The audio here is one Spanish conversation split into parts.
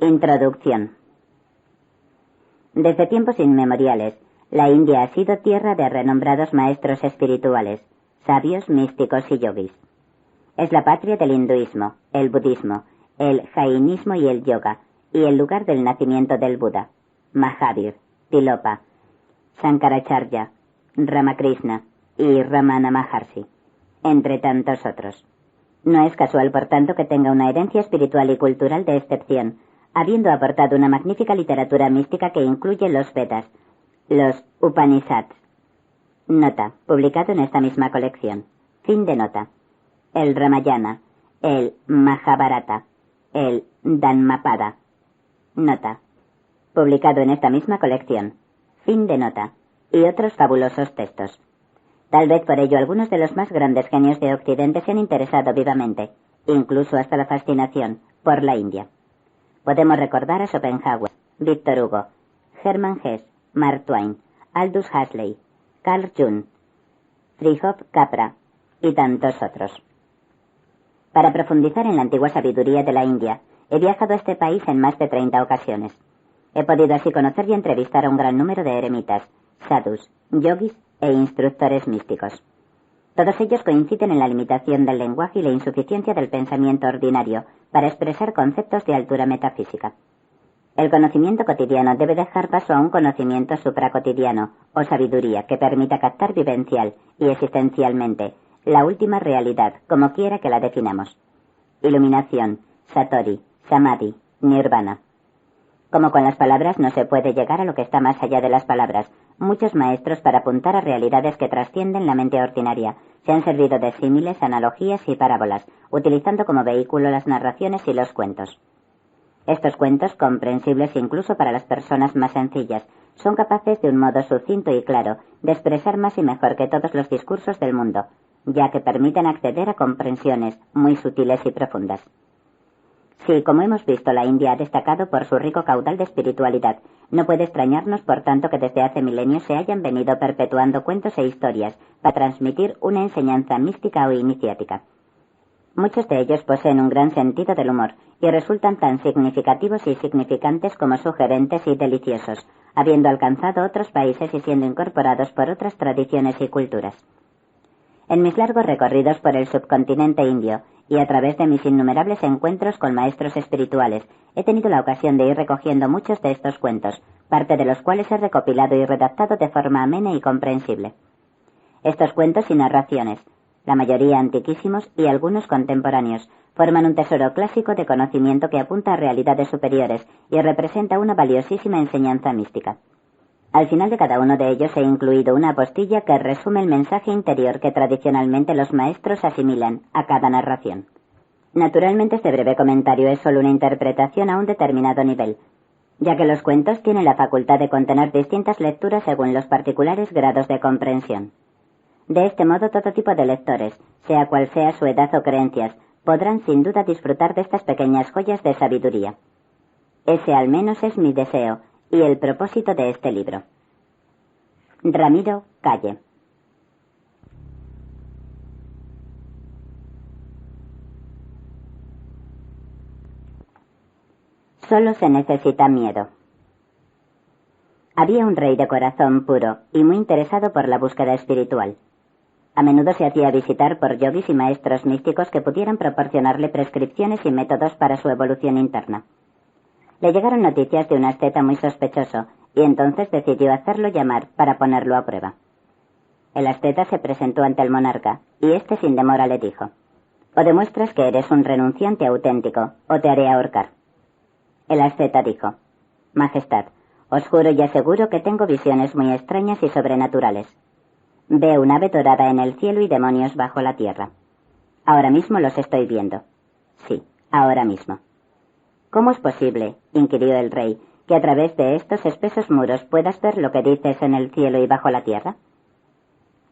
Introducción. Desde tiempos inmemoriales, la India ha sido tierra de renombrados maestros espirituales, sabios, místicos y yogis. Es la patria del hinduismo, el budismo, el jainismo y el yoga, y el lugar del nacimiento del Buda, Mahavir, Tilopa, Shankaracharya, Ramakrishna y Ramana Maharshi, entre tantos otros. No es casual, por tanto, que tenga una herencia espiritual y cultural de excepción, habiendo aportado una magnífica literatura mística que incluye los Vedas, los Upanishads. Nota, publicado en esta misma colección. Fin de nota. El Ramayana, el Mahabharata, el Dhammapada. Nota, publicado en esta misma colección. Fin de nota. Y otros fabulosos textos. Tal vez por ello algunos de los más grandes genios de Occidente se han interesado vivamente, incluso hasta la fascinación, por la India. Podemos recordar a Schopenhauer, Victor Hugo, Hermann Hesse, Mark Twain, Aldous Huxley, Carl Jung, Fritjof Capra y tantos otros. Para profundizar en la antigua sabiduría de la India, he viajado a este país en más de 30 ocasiones. He podido así conocer y entrevistar a un gran número de eremitas, sadhus, yogis e instructores místicos. Todos ellos coinciden en la limitación del lenguaje y la insuficiencia del pensamiento ordinario para expresar conceptos de altura metafísica. El conocimiento cotidiano debe dejar paso a un conocimiento supracotidiano o sabiduría que permita captar vivencial y existencialmente la última realidad, como quiera que la definamos. Iluminación, satori, samadhi, nirvana. Como con las palabras no se puede llegar a lo que está más allá de las palabras, muchos maestros, para apuntar a realidades que trascienden la mente ordinaria, se han servido de símiles, analogías y parábolas, utilizando como vehículo las narraciones y los cuentos. Estos cuentos, comprensibles incluso para las personas más sencillas, son capaces de un modo sucinto y claro de expresar más y mejor que todos los discursos del mundo, ya que permiten acceder a comprensiones muy sutiles y profundas. Si, como hemos visto, la India ha destacado por su rico caudal de espiritualidad, no puede extrañarnos, por tanto, que desde hace milenios se hayan venido perpetuando cuentos e historias para transmitir una enseñanza mística o iniciática. Muchos de ellos poseen un gran sentido del humor y resultan tan significativos y significantes como sugerentes y deliciosos, habiendo alcanzado otros países y siendo incorporados por otras tradiciones y culturas. En mis largos recorridos por el subcontinente indio y a través de mis innumerables encuentros con maestros espirituales, he tenido la ocasión de ir recogiendo muchos de estos cuentos, parte de los cuales he recopilado y redactado de forma amena y comprensible. Estos cuentos y narraciones, la mayoría antiquísimos y algunos contemporáneos, forman un tesoro clásico de conocimiento que apunta a realidades superiores y representa una valiosísima enseñanza mística. Al final de cada uno de ellos he incluido una apostilla que resume el mensaje interior que tradicionalmente los maestros asimilan a cada narración. Naturalmente, este breve comentario es solo una interpretación a un determinado nivel, ya que los cuentos tienen la facultad de contener distintas lecturas según los particulares grados de comprensión. De este modo, todo tipo de lectores, sea cual sea su edad o creencias, podrán sin duda disfrutar de estas pequeñas joyas de sabiduría. Ese al menos es mi deseo y el propósito de este libro. Ramiro Calle. Solo se necesita miedo. Había un rey de corazón puro y muy interesado por la búsqueda espiritual. A menudo se hacía visitar por yogis y maestros místicos que pudieran proporcionarle prescripciones y métodos para su evolución interna. Le llegaron noticias de un asceta muy sospechoso, y entonces decidió hacerlo llamar para ponerlo a prueba. El asceta se presentó ante el monarca, y éste sin demora le dijo: «O demuestras que eres un renunciante auténtico, o te haré ahorcar». El asceta dijo: «Majestad, os juro y aseguro que tengo visiones muy extrañas y sobrenaturales. Veo un ave dorada en el cielo y demonios bajo la tierra. Ahora mismo los estoy viendo». «Sí, ahora mismo». «¿Cómo es posible?», inquirió el rey, «que a través de estos espesos muros puedas ver lo que dices en el cielo y bajo la tierra?»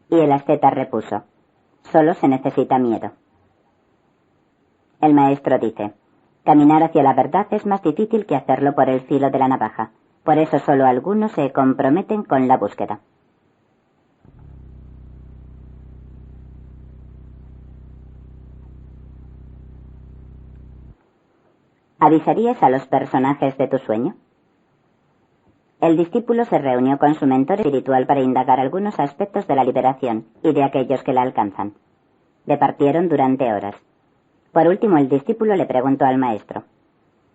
Y el asceta repuso: «Solo se necesita miedo». El maestro dice: «Caminar hacia la verdad es más difícil que hacerlo por el filo de la navaja. Por eso solo algunos se comprometen con la búsqueda». ¿Avisarías a los personajes de tu sueño? El discípulo se reunió con su mentor espiritual para indagar algunos aspectos de la liberación y de aquellos que la alcanzan. Departieron durante horas. Por último, el discípulo le preguntó al maestro: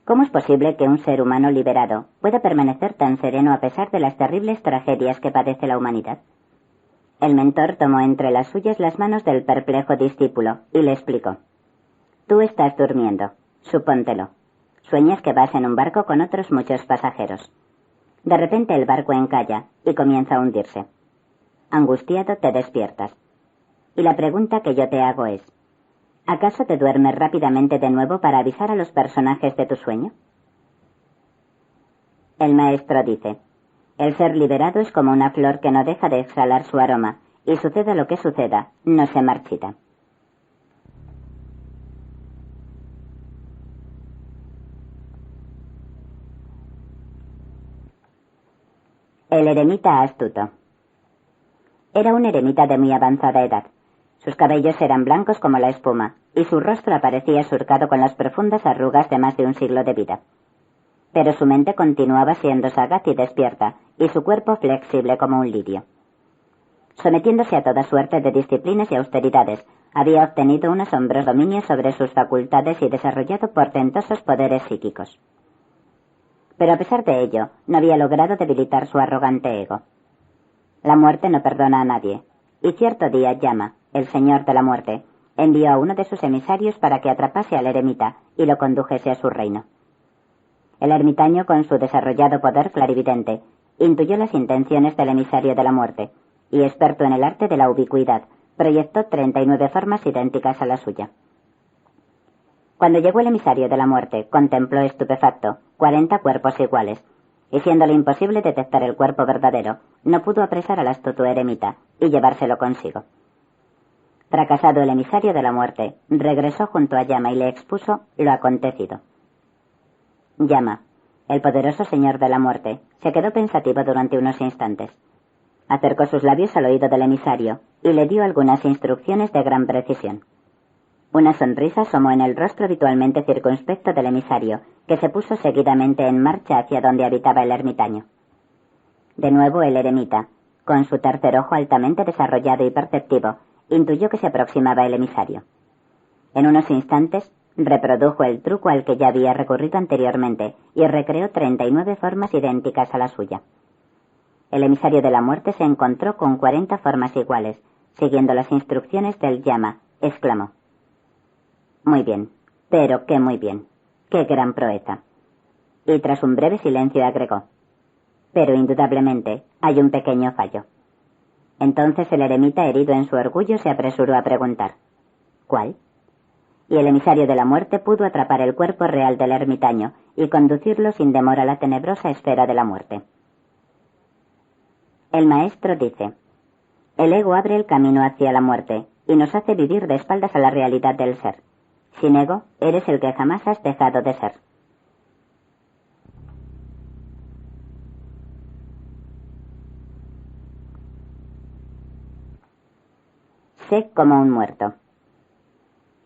¿cómo es posible que un ser humano liberado pueda permanecer tan sereno a pesar de las terribles tragedias que padece la humanidad? El mentor tomó entre las suyas las manos del perplejo discípulo y le explicó: tú estás durmiendo, supóntelo. Sueñas que vas en un barco con otros muchos pasajeros. De repente el barco encalla y comienza a hundirse. Angustiado te despiertas. Y la pregunta que yo te hago es: ¿acaso te duermes rápidamente de nuevo para avisar a los personajes de tu sueño? El maestro dice: el ser liberado es como una flor que no deja de exhalar su aroma, y suceda lo que suceda, no se marchita. El eremita astuto. Era un eremita de muy avanzada edad. Sus cabellos eran blancos como la espuma, y su rostro aparecía surcado con las profundas arrugas de más de un siglo de vida. Pero su mente continuaba siendo sagaz y despierta, y su cuerpo flexible como un lirio. Sometiéndose a toda suerte de disciplinas y austeridades, había obtenido un asombroso dominio sobre sus facultades y desarrollado portentosos poderes psíquicos. Pero a pesar de ello, no había logrado debilitar su arrogante ego. La muerte no perdona a nadie, y cierto día Yama, el señor de la muerte, envió a uno de sus emisarios para que atrapase al eremita y lo condujese a su reino. El ermitaño, con su desarrollado poder clarividente, intuyó las intenciones del emisario de la muerte, y experto en el arte de la ubicuidad, proyectó 39 formas idénticas a la suya. Cuando llegó el emisario de la muerte, contempló estupefacto 40 cuerpos iguales, y siéndole imposible detectar el cuerpo verdadero, no pudo apresar al astuto eremita y llevárselo consigo. Fracasado el emisario de la muerte, regresó junto a Yama y le expuso lo acontecido. Yama, el poderoso señor de la muerte, se quedó pensativo durante unos instantes. Acercó sus labios al oído del emisario y le dio algunas instrucciones de gran precisión. Una sonrisa asomó en el rostro habitualmente circunspecto del emisario, que se puso seguidamente en marcha hacia donde habitaba el ermitaño. De nuevo el eremita, con su tercer ojo altamente desarrollado y perceptivo, intuyó que se aproximaba el emisario. En unos instantes, reprodujo el truco al que ya había recurrido anteriormente y recreó 39 formas idénticas a la suya. El emisario de la muerte se encontró con 40 formas iguales. Siguiendo las instrucciones del Yama, exclamó: muy bien, pero qué muy bien, qué gran proeza. Y tras un breve silencio agregó: pero indudablemente hay un pequeño fallo. Entonces el eremita, herido en su orgullo, se apresuró a preguntar: ¿cuál? Y el emisario de la muerte pudo atrapar el cuerpo real del ermitaño y conducirlo sin demora a la tenebrosa esfera de la muerte. El maestro dice: el ego abre el camino hacia la muerte y nos hace vivir de espaldas a la realidad del ser. Sin ego, eres el que jamás has dejado de ser. Sé como un muerto.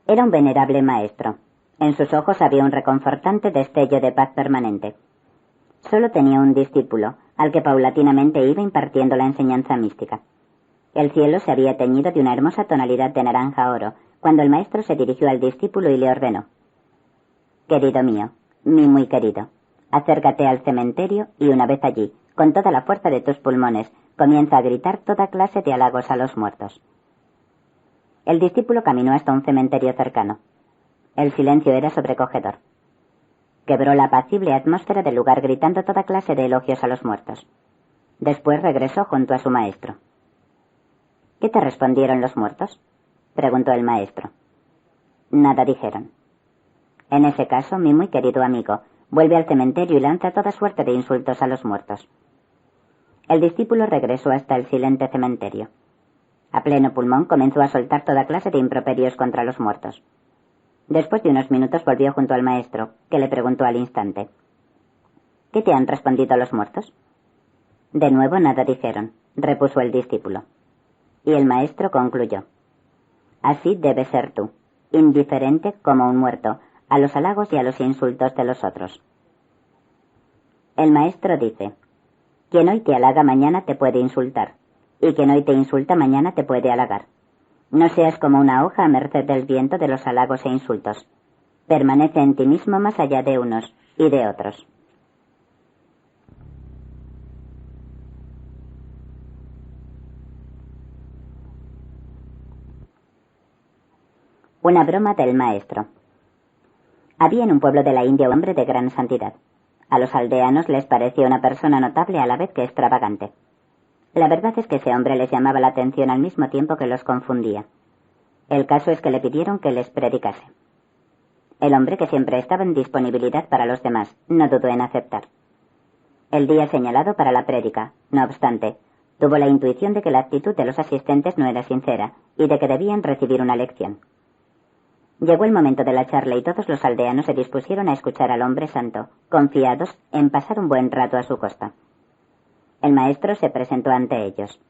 Era un venerable maestro. En sus ojos había un reconfortante destello de paz permanente. Solo tenía un discípulo, al que paulatinamente iba impartiendo la enseñanza mística. El cielo se había teñido de una hermosa tonalidad de naranja-oro, cuando el maestro se dirigió al discípulo y le ordenó: querido mío, mi muy querido, acércate al cementerio y una vez allí, con toda la fuerza de tus pulmones, comienza a gritar toda clase de halagos a los muertos. El discípulo caminó hasta un cementerio cercano. El silencio era sobrecogedor. Quebró la apacible atmósfera del lugar gritando toda clase de elogios a los muertos. Después regresó junto a su maestro. ¿Qué te respondieron los muertos?, preguntó el maestro. Nada dijeron. En ese caso, mi muy querido amigo, vuelve al cementerio y lanza toda suerte de insultos a los muertos. El discípulo regresó hasta el silente cementerio. A pleno pulmón comenzó a soltar toda clase de improperios contra los muertos. Después de unos minutos volvió junto al maestro, que le preguntó al instante: ¿qué te han respondido los muertos? De nuevo nada dijeron, repuso el discípulo. Y el maestro concluyó: así debes ser tú, indiferente como un muerto, a los halagos y a los insultos de los otros. El maestro dice: quien hoy te halaga mañana te puede insultar, y quien hoy te insulta mañana te puede halagar. No seas como una hoja a merced del viento de los halagos e insultos. Permanece en ti mismo más allá de unos y de otros. Una broma del maestro. Había en un pueblo de la India un hombre de gran santidad. A los aldeanos les pareció una persona notable a la vez que extravagante. La verdad es que ese hombre les llamaba la atención al mismo tiempo que los confundía. El caso es que le pidieron que les predicase. El hombre, que siempre estaba en disponibilidad para los demás, no dudó en aceptar. El día señalado para la prédica, no obstante, tuvo la intuición de que la actitud de los asistentes no era sincera y de que debían recibir una lección. Llegó el momento de la charla y todos los aldeanos se dispusieron a escuchar al hombre santo, confiados en pasar un buen rato a su costa. El maestro se presentó ante ellos.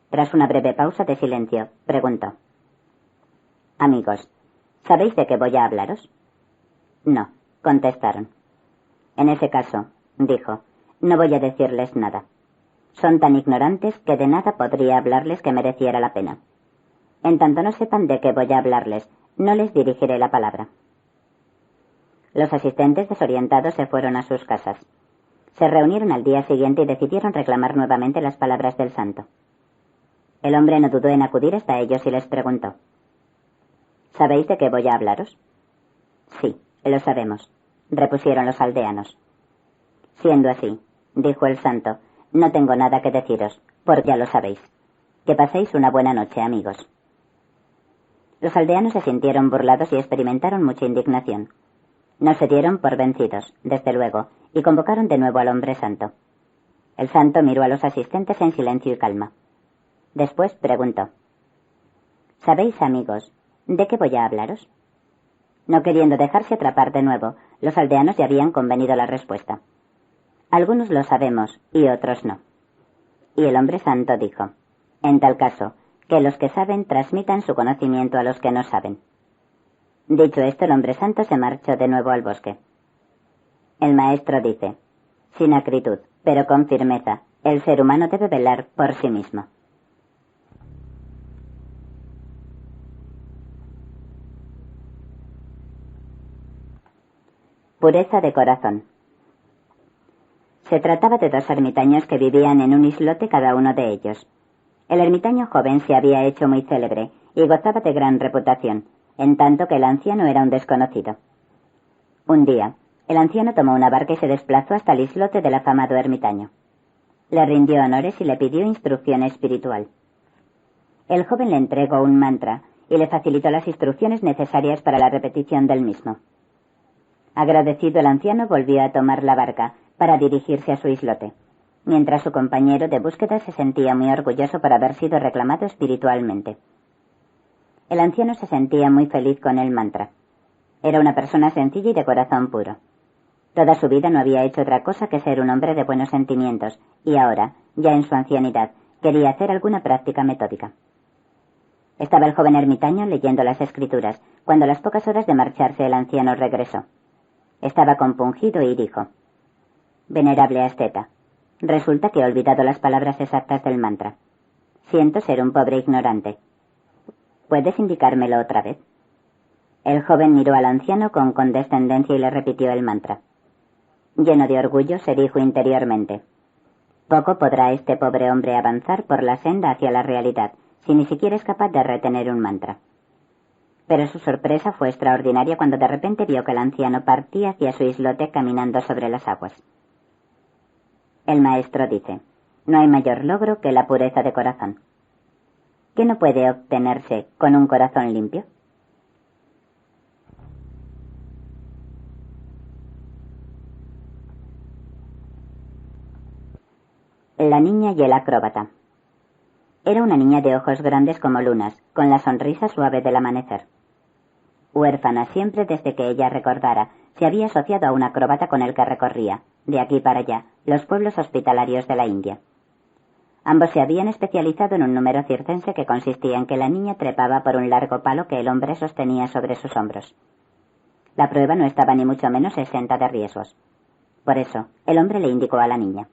Tras una breve pausa de silencio, preguntó: Amigos, ¿sabéis de qué voy a hablaros? No, contestaron. En ese caso, dijo, no voy a decirles nada. Son tan ignorantes que de nada podría hablarles que mereciera la pena. En tanto no sepan de qué voy a hablarles, no les dirigiré la palabra. Los asistentes desorientados se fueron a sus casas. Se reunieron al día siguiente y decidieron reclamar nuevamente las palabras del santo. El hombre no dudó en acudir hasta ellos y les preguntó: ¿Sabéis de qué voy a hablaros? Sí, lo sabemos, repusieron los aldeanos. Siendo así, dijo el santo, no tengo nada que deciros, porque ya lo sabéis. Que paséis una buena noche, amigos. Los aldeanos se sintieron burlados y experimentaron mucha indignación. No se dieron por vencidos, desde luego, y convocaron de nuevo al hombre santo. El santo miró a los asistentes en silencio y calma. Después preguntó: ¿Sabéis, amigos, de qué voy a hablaros? No queriendo dejarse atrapar de nuevo, los aldeanos ya habían convenido la respuesta. Algunos lo sabemos y otros no. Y el hombre santo dijo: en tal caso, que los que saben transmitan su conocimiento a los que no saben. Dicho esto, el hombre santo se marchó de nuevo al bosque. El maestro dice: sin acritud, pero con firmeza, el ser humano debe velar por sí mismo. Pureza de corazón. Se trataba de dos ermitaños que vivían en un islote cada uno de ellos. El ermitaño joven se había hecho muy célebre y gozaba de gran reputación, en tanto que el anciano era un desconocido. Un día, el anciano tomó una barca y se desplazó hasta el islote del afamado ermitaño. Le rindió honores y le pidió instrucción espiritual. El joven le entregó un mantra y le facilitó las instrucciones necesarias para la repetición del mismo. Agradecido, el anciano volvió a tomar la barca para dirigirse a su islote, mientras su compañero de búsqueda se sentía muy orgulloso por haber sido reclamado espiritualmente. El anciano se sentía muy feliz con el mantra. Era una persona sencilla y de corazón puro. Toda su vida no había hecho otra cosa que ser un hombre de buenos sentimientos, y ahora, ya en su ancianidad, quería hacer alguna práctica metódica. Estaba el joven ermitaño leyendo las escrituras, cuando a las pocas horas de marcharse el anciano regresó. Estaba compungido y dijo: Venerable asceta, resulta que he olvidado las palabras exactas del mantra. Siento ser un pobre ignorante. ¿Puedes indicármelo otra vez? El joven miró al anciano con condescendencia y le repitió el mantra. Lleno de orgullo, se dijo interiormente: poco podrá este pobre hombre avanzar por la senda hacia la realidad, si ni siquiera es capaz de retener un mantra. Pero su sorpresa fue extraordinaria cuando de repente vio que el anciano partía hacia su islote caminando sobre las aguas. El maestro dice: no hay mayor logro que la pureza de corazón. ¿Qué no puede obtenerse con un corazón limpio? La niña y el acróbata. Era una niña de ojos grandes como lunas, con la sonrisa suave del amanecer. Huérfana siempre desde que ella recordara, se había asociado a un acróbata con el que recorría, de aquí para allá, los pueblos hospitalarios de la India. Ambos se habían especializado en un número circense que consistía en que la niña trepaba por un largo palo que el hombre sostenía sobre sus hombros. La prueba no estaba ni mucho menos exenta de riesgos. Por eso, el hombre le indicó a la niña: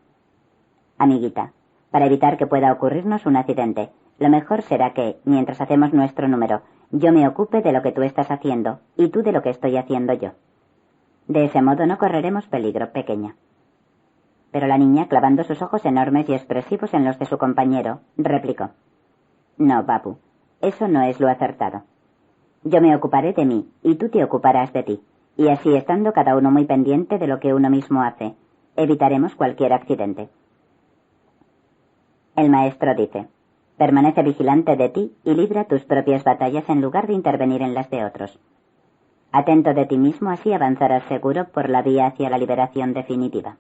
amiguita, para evitar que pueda ocurrirnos un accidente, lo mejor será que, mientras hacemos nuestro número, yo me ocupe de lo que tú estás haciendo y tú de lo que estoy haciendo yo. De ese modo no correremos peligro, pequeña. Pero la niña, clavando sus ojos enormes y expresivos en los de su compañero, replicó: no, papu, eso no es lo acertado. Yo me ocuparé de mí y tú te ocuparás de ti, y así, estando cada uno muy pendiente de lo que uno mismo hace, evitaremos cualquier accidente. El maestro dice: permanece vigilante de ti y libra tus propias batallas en lugar de intervenir en las de otros. Atento de ti mismo, así avanzarás seguro por la vía hacia la liberación definitiva.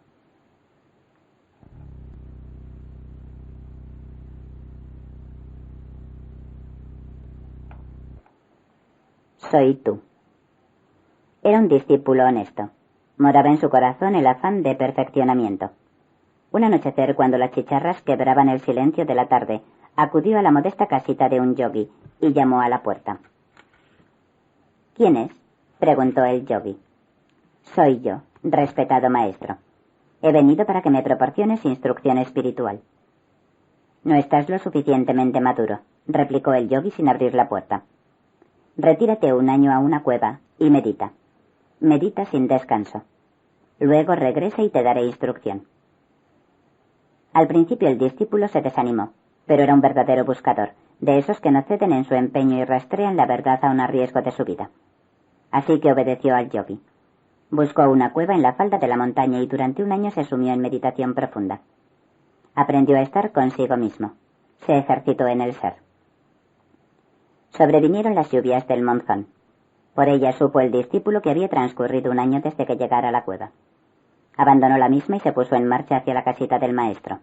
Soy tú. Era un discípulo honesto. Moraba en su corazón el afán de perfeccionamiento. Un anochecer, cuando las chicharras quebraban el silencio de la tarde, acudió a la modesta casita de un yogui y llamó a la puerta. ¿Quién es?, preguntó el yogui. Soy yo, respetado maestro. He venido para que me proporciones instrucción espiritual. No estás lo suficientemente maduro, replicó el yogui sin abrir la puerta. Retírate un año a una cueva y medita. Medita sin descanso. Luego regresa y te daré instrucción. Al principio el discípulo se desanimó, pero era un verdadero buscador, de esos que no ceden en su empeño y rastrean la verdad aun a riesgo de su vida. Así que obedeció al yogui. Buscó una cueva en la falda de la montaña y durante un año se sumió en meditación profunda. Aprendió a estar consigo mismo. Se ejercitó en el ser. Sobrevinieron las lluvias del monzón. Por ella supo el discípulo que había transcurrido un año desde que llegara a la cueva. Abandonó la misma y se puso en marcha hacia la casita del maestro.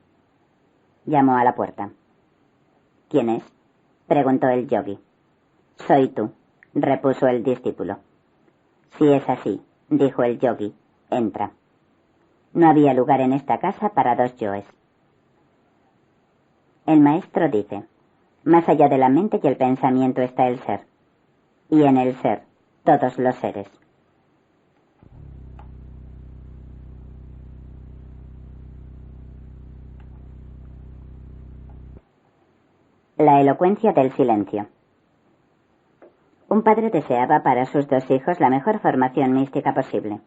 Llamó a la puerta. ¿Quién es?, preguntó el yogui. Soy tú, repuso el discípulo. Si es así, dijo el yogui, entra. No había lugar en esta casa para dos yoes. El maestro dice: más allá de la mente y el pensamiento está el ser, y en el ser, todos los seres. La elocuencia del silencio. Un padre deseaba para sus dos hijos la mejor formación mística posible.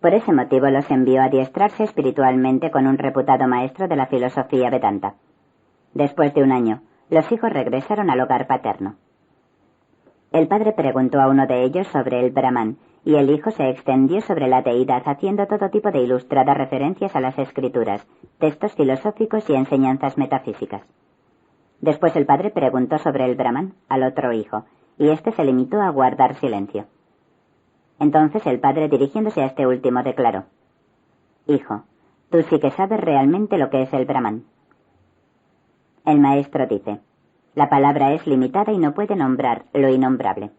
Por ese motivo los envió a adiestrarse espiritualmente con un reputado maestro de la filosofía Vedanta. Después de un año, los hijos regresaron al hogar paterno. El padre preguntó a uno de ellos sobre el Brahman, y el hijo se extendió sobre la deidad haciendo todo tipo de ilustradas referencias a las escrituras, textos filosóficos y enseñanzas metafísicas. Después el padre preguntó sobre el Brahman al otro hijo, y éste se limitó a guardar silencio. Entonces el padre, dirigiéndose a este último, declaró: Hijo, tú sí que sabes realmente lo que es el Brahman. El maestro dice: la palabra es limitada y no puede nombrar lo innombrable.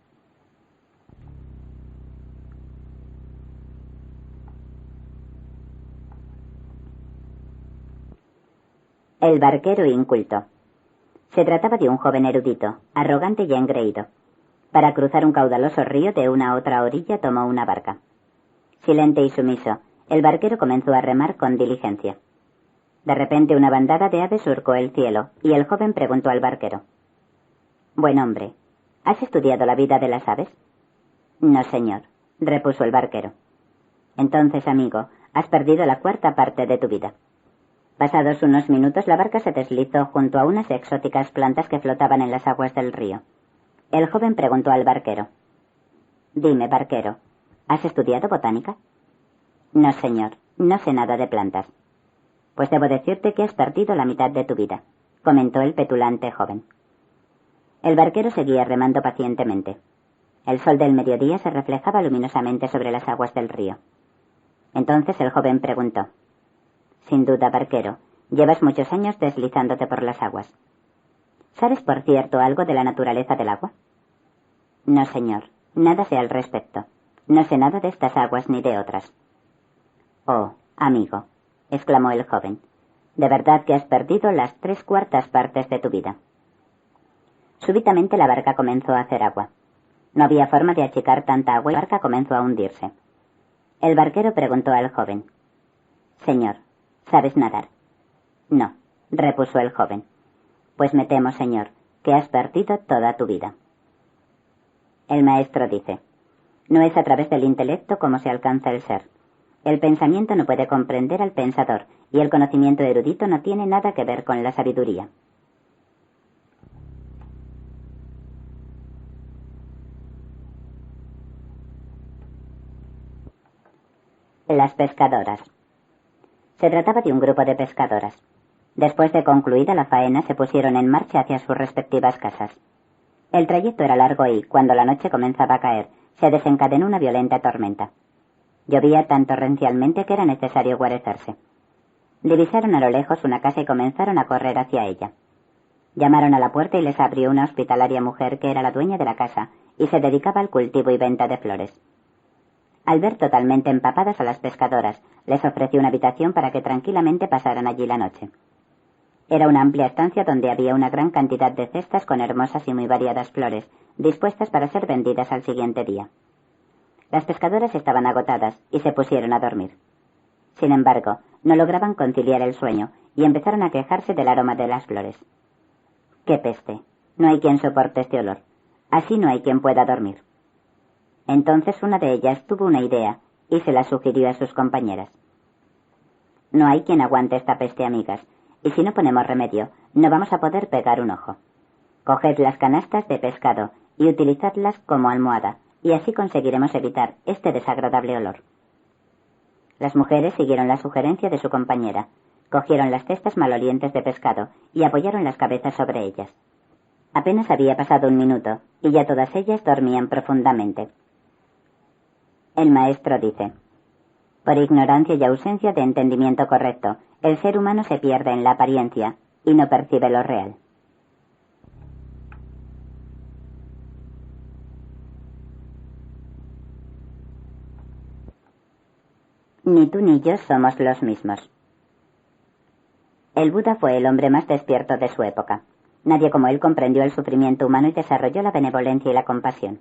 El barquero inculto. Se trataba de un joven erudito, arrogante y engreído. Para cruzar un caudaloso río de una a otra orilla tomó una barca. Silente y sumiso, el barquero comenzó a remar con diligencia. De repente una bandada de aves surcó el cielo, y el joven preguntó al barquero: Buen hombre, ¿has estudiado la vida de las aves? No, señor, repuso el barquero. Entonces, amigo, has perdido la cuarta parte de tu vida. Pasados unos minutos, la barca se deslizó junto a unas exóticas plantas que flotaban en las aguas del río. El joven preguntó al barquero: Dime, barquero, ¿has estudiado botánica? No, señor, no sé nada de plantas. Pues debo decirte que has perdido la mitad de tu vida, comentó el petulante joven. El barquero seguía remando pacientemente. El sol del mediodía se reflejaba luminosamente sobre las aguas del río. Entonces el joven preguntó: Sin duda, barquero, llevas muchos años deslizándote por las aguas. ¿Sabes, por cierto, algo de la naturaleza del agua? No, señor, nada sé al respecto. No sé nada de estas aguas ni de otras. Oh, amigo, exclamó el joven, de verdad que has perdido las 3/4 partes de tu vida. Súbitamente la barca comenzó a hacer agua. No había forma de achicar tanta agua y la barca comenzó a hundirse. El barquero preguntó al joven: «Señor, ¿sabes nadar?» «No», repuso el joven. «Pues me temo, señor, que has perdido toda tu vida». El maestro dice: «No es a través del intelecto como se alcanza el ser. El pensamiento no puede comprender al pensador, y el conocimiento erudito no tiene nada que ver con la sabiduría». Las pescadoras. Se trataba de un grupo de pescadoras. Después de concluida la faena, se pusieron en marcha hacia sus respectivas casas. El trayecto era largo y, cuando la noche comenzaba a caer, se desencadenó una violenta tormenta. Llovía tan torrencialmente que era necesario guarecerse. Divisaron a lo lejos una casa y comenzaron a correr hacia ella. Llamaron a la puerta y les abrió una hospitalaria mujer que era la dueña de la casa y se dedicaba al cultivo y venta de flores. Al ver totalmente empapadas a las pescadoras, les ofreció una habitación para que tranquilamente pasaran allí la noche. Era una amplia estancia donde había una gran cantidad de cestas con hermosas y muy variadas flores, dispuestas para ser vendidas al siguiente día. Las pescadoras estaban agotadas y se pusieron a dormir. Sin embargo, no lograban conciliar el sueño y empezaron a quejarse del aroma de las flores. ¡Qué peste! No hay quien soporte este olor. Así no hay quien pueda dormir. Entonces una de ellas tuvo una idea y se la sugirió a sus compañeras. «No hay quien aguante esta peste, amigas, y si no ponemos remedio, no vamos a poder pegar un ojo. Coged las canastas de pescado y utilizadlas como almohada, y así conseguiremos evitar este desagradable olor». Las mujeres siguieron la sugerencia de su compañera, cogieron las cestas malolientes de pescado y apoyaron las cabezas sobre ellas. Apenas había pasado un minuto, y ya todas ellas dormían profundamente. El maestro dice: «Por ignorancia y ausencia de entendimiento correcto, el ser humano se pierde en la apariencia y no percibe lo real». Ni tú ni yo somos los mismos. El Buda fue el hombre más despierto de su época. Nadie como él comprendió el sufrimiento humano y desarrolló la benevolencia y la compasión.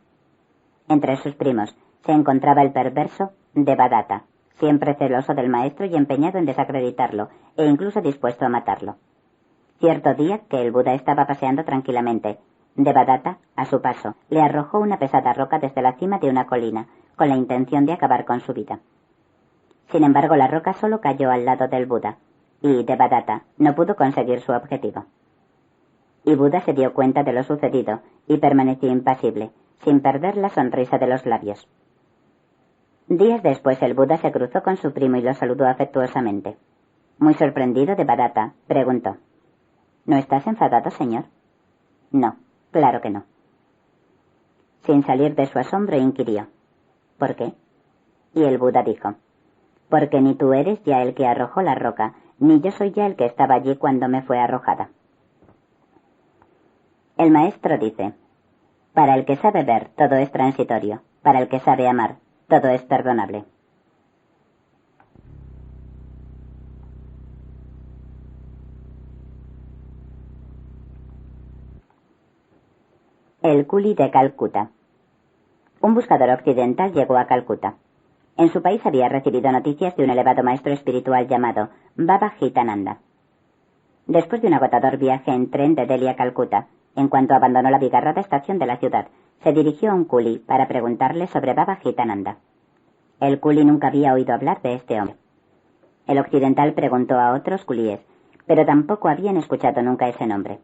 Entre sus primos se encontraba el perverso Devadatta, siempre celoso del maestro y empeñado en desacreditarlo, e incluso dispuesto a matarlo. Cierto día que el Buda estaba paseando tranquilamente, Devadatta, a su paso, le arrojó una pesada roca desde la cima de una colina, con la intención de acabar con su vida. Sin embargo, la roca solo cayó al lado del Buda, y Devadatta no pudo conseguir su objetivo. Y Buda se dio cuenta de lo sucedido y permaneció impasible, sin perder la sonrisa de los labios. Días después el Buda se cruzó con su primo y lo saludó afectuosamente. Muy sorprendido, Devadatta preguntó: «¿No estás enfadado, señor?» «No, claro que no». Sin salir de su asombro, inquirió: «¿Por qué?» Y el Buda dijo: «Porque ni tú eres ya el que arrojó la roca, ni yo soy ya el que estaba allí cuando me fue arrojada». El maestro dice: «Para el que sabe ver, todo es transitorio. Para el que sabe amar, todo es perdonable». El culi de Calcuta. Un buscador occidental llegó a Calcuta. En su país había recibido noticias de un elevado maestro espiritual llamado Baba Jitananda. Después de un agotador viaje en tren de Delhi a Calcuta, en cuanto abandonó la bigarrada estación de la ciudad, se dirigió a un culi para preguntarle sobre Baba Jitananda. El culi nunca había oído hablar de este hombre. El occidental preguntó a otros culíes, pero tampoco habían escuchado nunca ese nombre.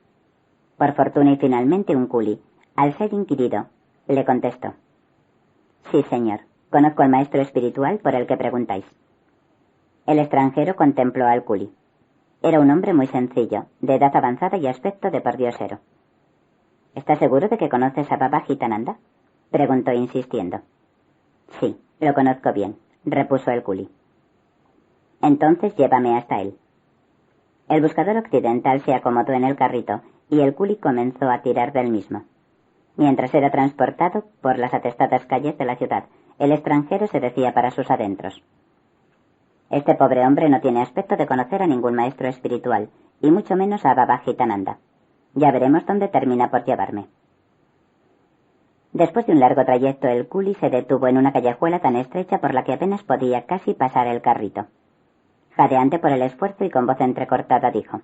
Por fortuna y finalmente un culi, al ser inquirido, le contestó: «Sí, señor, conozco al maestro espiritual por el que preguntáis». El extranjero contempló al culi. Era un hombre muy sencillo, de edad avanzada y aspecto de pordiosero. «¿Estás seguro de que conoces a Baba Jitananda?», preguntó insistiendo. «Sí, lo conozco bien», repuso el culi. «Entonces llévame hasta él». El buscador occidental se acomodó en el carrito y el culi comenzó a tirar del mismo. Mientras era transportado por las atestadas calles de la ciudad, el extranjero se decía para sus adentros: «Este pobre hombre no tiene aspecto de conocer a ningún maestro espiritual, y mucho menos a Baba Jitananda. Ya veremos dónde termina por llevarme». Después de un largo trayecto, el culi se detuvo en una callejuela tan estrecha por la que apenas podía casi pasar el carrito. Jadeante por el esfuerzo y con voz entrecortada dijo: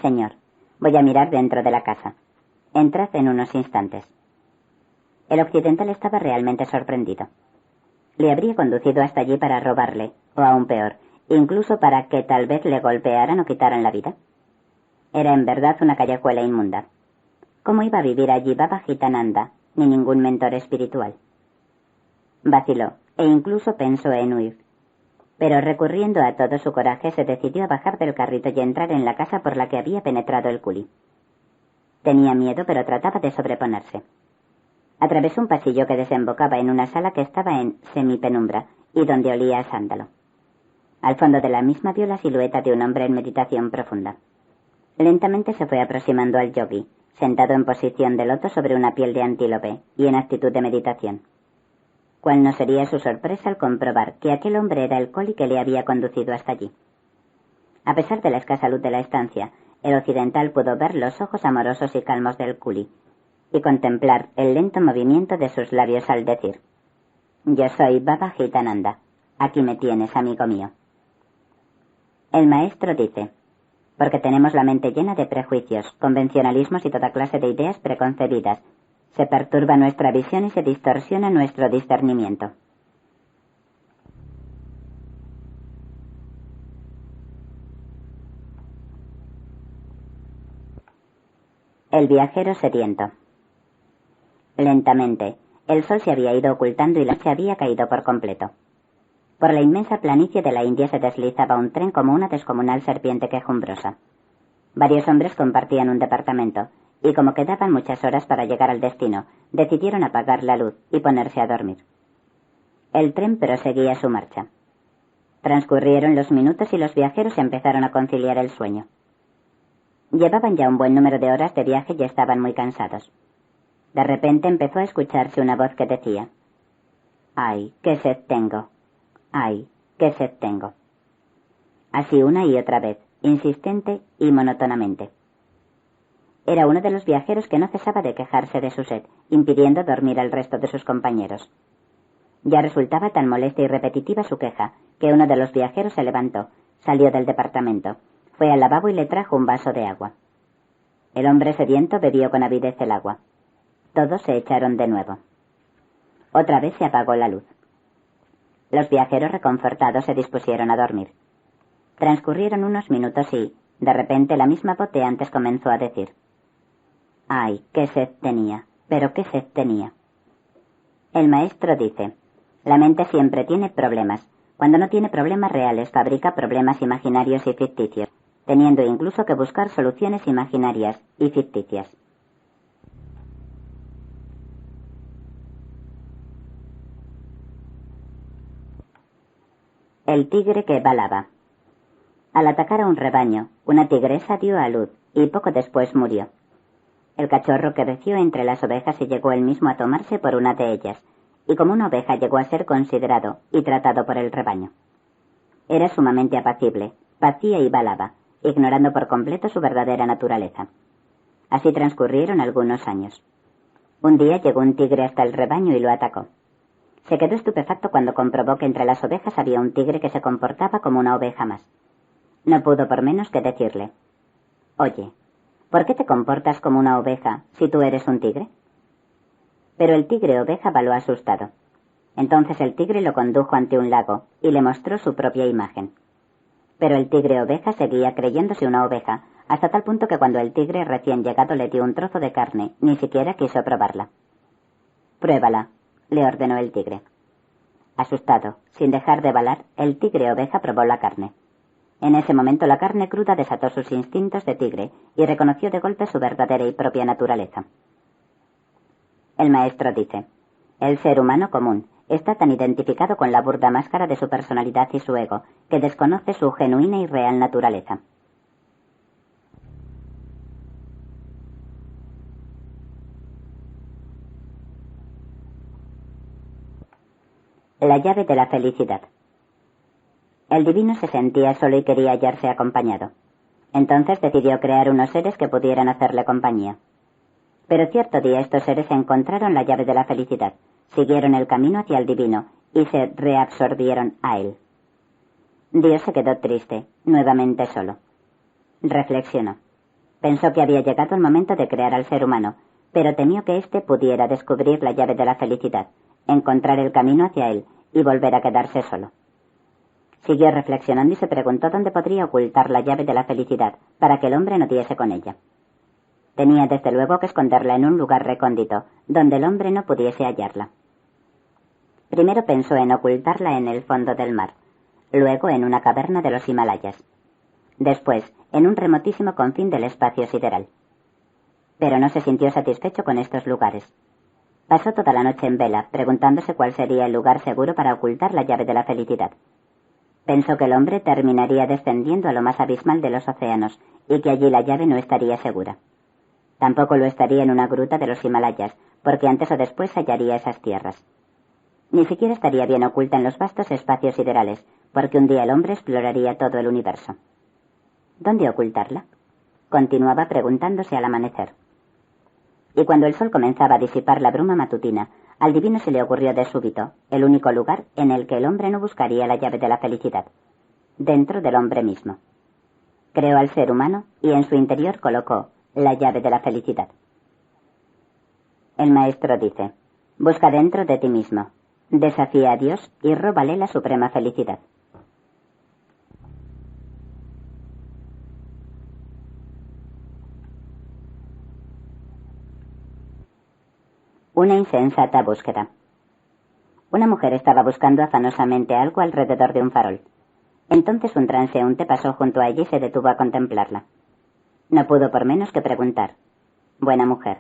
«Señor, voy a mirar dentro de la casa. Entrad en unos instantes». El occidental estaba realmente sorprendido. Le habría conducido hasta allí para robarle, o aún peor, incluso para que tal vez le golpearan o quitaran la vida. Era en verdad una callejuela inmunda. ¿Cómo iba a vivir allí Baba Gitananda, ni ningún mentor espiritual? Vaciló, e incluso pensó en huir. Pero recurriendo a todo su coraje, se decidió a bajar del carrito y entrar en la casa por la que había penetrado el culi. Tenía miedo, pero trataba de sobreponerse. Atravesó un pasillo que desembocaba en una sala que estaba en semipenumbra y donde olía a sándalo. Al fondo de la misma vio la silueta de un hombre en meditación profunda. Lentamente se fue aproximando al yogi, sentado en posición de loto sobre una piel de antílope y en actitud de meditación. ¿Cuál no sería su sorpresa al comprobar que aquel hombre era el coli que le había conducido hasta allí? A pesar de la escasa luz de la estancia, el occidental pudo ver los ojos amorosos y calmos del culi y contemplar el lento movimiento de sus labios al decir: «Yo soy Baba Gitananda. Aquí me tienes, amigo mío». El maestro dice: «Porque tenemos la mente llena de prejuicios, convencionalismos y toda clase de ideas preconcebidas, se perturba nuestra visión y se distorsiona nuestro discernimiento». El viajero sediento. Lentamente, el sol se había ido ocultando y la noche había caído por completo. Por la inmensa planicie de la India se deslizaba un tren como una descomunal serpiente quejumbrosa. Varios hombres compartían un departamento, y como quedaban muchas horas para llegar al destino, decidieron apagar la luz y ponerse a dormir. El tren proseguía su marcha. Transcurrieron los minutos y los viajeros empezaron a conciliar el sueño. Llevaban ya un buen número de horas de viaje y estaban muy cansados. De repente empezó a escucharse una voz que decía: «¡Ay, qué sed tengo! ¡Ay, qué sed tengo!». Así una y otra vez, insistente y monótonamente. Era uno de los viajeros que no cesaba de quejarse de su sed, impidiendo dormir al resto de sus compañeros. Ya resultaba tan molesta y repetitiva su queja, que uno de los viajeros se levantó, salió del departamento, fue al lavabo y le trajo un vaso de agua. El hombre sediento bebió con avidez el agua. Todos se echaron de nuevo. Otra vez se apagó la luz. Los viajeros reconfortados se dispusieron a dormir. Transcurrieron unos minutos y, de repente, la misma voz de antes comenzó a decir: «Ay, qué sed tenía, pero qué sed tenía». El maestro dice: «La mente siempre tiene problemas. Cuando no tiene problemas reales, fabrica problemas imaginarios y ficticios, teniendo incluso que buscar soluciones imaginarias y ficticias». El tigre que balaba. Al atacar a un rebaño, una tigresa dio a luz y poco después murió. El cachorro creció entre las ovejas y llegó él mismo a tomarse por una de ellas, y como una oveja llegó a ser considerado y tratado por el rebaño. Era sumamente apacible, pacía y balaba, ignorando por completo su verdadera naturaleza. Así transcurrieron algunos años. Un día llegó un tigre hasta el rebaño y lo atacó. Se quedó estupefacto cuando comprobó que entre las ovejas había un tigre que se comportaba como una oveja más. No pudo por menos que decirle: «Oye, ¿por qué te comportas como una oveja si tú eres un tigre?». Pero el tigre oveja baló asustado. Entonces el tigre lo condujo ante un lago y le mostró su propia imagen. Pero el tigre oveja seguía creyéndose una oveja, hasta tal punto que cuando el tigre recién llegado le dio un trozo de carne, ni siquiera quiso probarla. «Pruébala», le ordenó el tigre. Asustado, sin dejar de balar, el tigre oveja probó la carne. En ese momento la carne cruda desató sus instintos de tigre y reconoció de golpe su verdadera y propia naturaleza. El maestro dice: «El ser humano común está tan identificado con la burda máscara de su personalidad y su ego, que desconoce su genuina y real naturaleza». La llave de la felicidad. El divino se sentía solo y quería hallarse acompañado. Entonces decidió crear unos seres que pudieran hacerle compañía. Pero cierto día estos seres encontraron la llave de la felicidad, siguieron el camino hacia el divino y se reabsorbieron a él. Dios se quedó triste, nuevamente solo. Reflexionó. Pensó que había llegado el momento de crear al ser humano, pero temió que éste pudiera descubrir la llave de la felicidad, encontrar el camino hacia él y volver a quedarse solo. Siguió reflexionando y se preguntó dónde podría ocultar la llave de la felicidad para que el hombre no diese con ella. Tenía desde luego que esconderla en un lugar recóndito, donde el hombre no pudiese hallarla. Primero pensó en ocultarla en el fondo del mar, luego en una caverna de los Himalayas, después en un remotísimo confín del espacio sideral. Pero no se sintió satisfecho con estos lugares. Pasó toda la noche en vela, preguntándose cuál sería el lugar seguro para ocultar la llave de la felicidad. Pensó que el hombre terminaría descendiendo a lo más abismal de los océanos y que allí la llave no estaría segura. Tampoco lo estaría en una gruta de los Himalayas, porque antes o después hallaría esas tierras. Ni siquiera estaría bien oculta en los vastos espacios siderales, porque un día el hombre exploraría todo el universo. ¿Dónde ocultarla? Continuaba preguntándose al amanecer. Y cuando el sol comenzaba a disipar la bruma matutina, al divino se le ocurrió de súbito el único lugar en el que el hombre no buscaría la llave de la felicidad, dentro del hombre mismo. Creó al ser humano y en su interior colocó la llave de la felicidad. El maestro dice: busca dentro de ti mismo, desafía a Dios y róbale la suprema felicidad. Una insensata búsqueda. Una mujer estaba buscando afanosamente algo alrededor de un farol. Entonces un transeúnte pasó junto a ella y se detuvo a contemplarla. No pudo por menos que preguntar: buena mujer,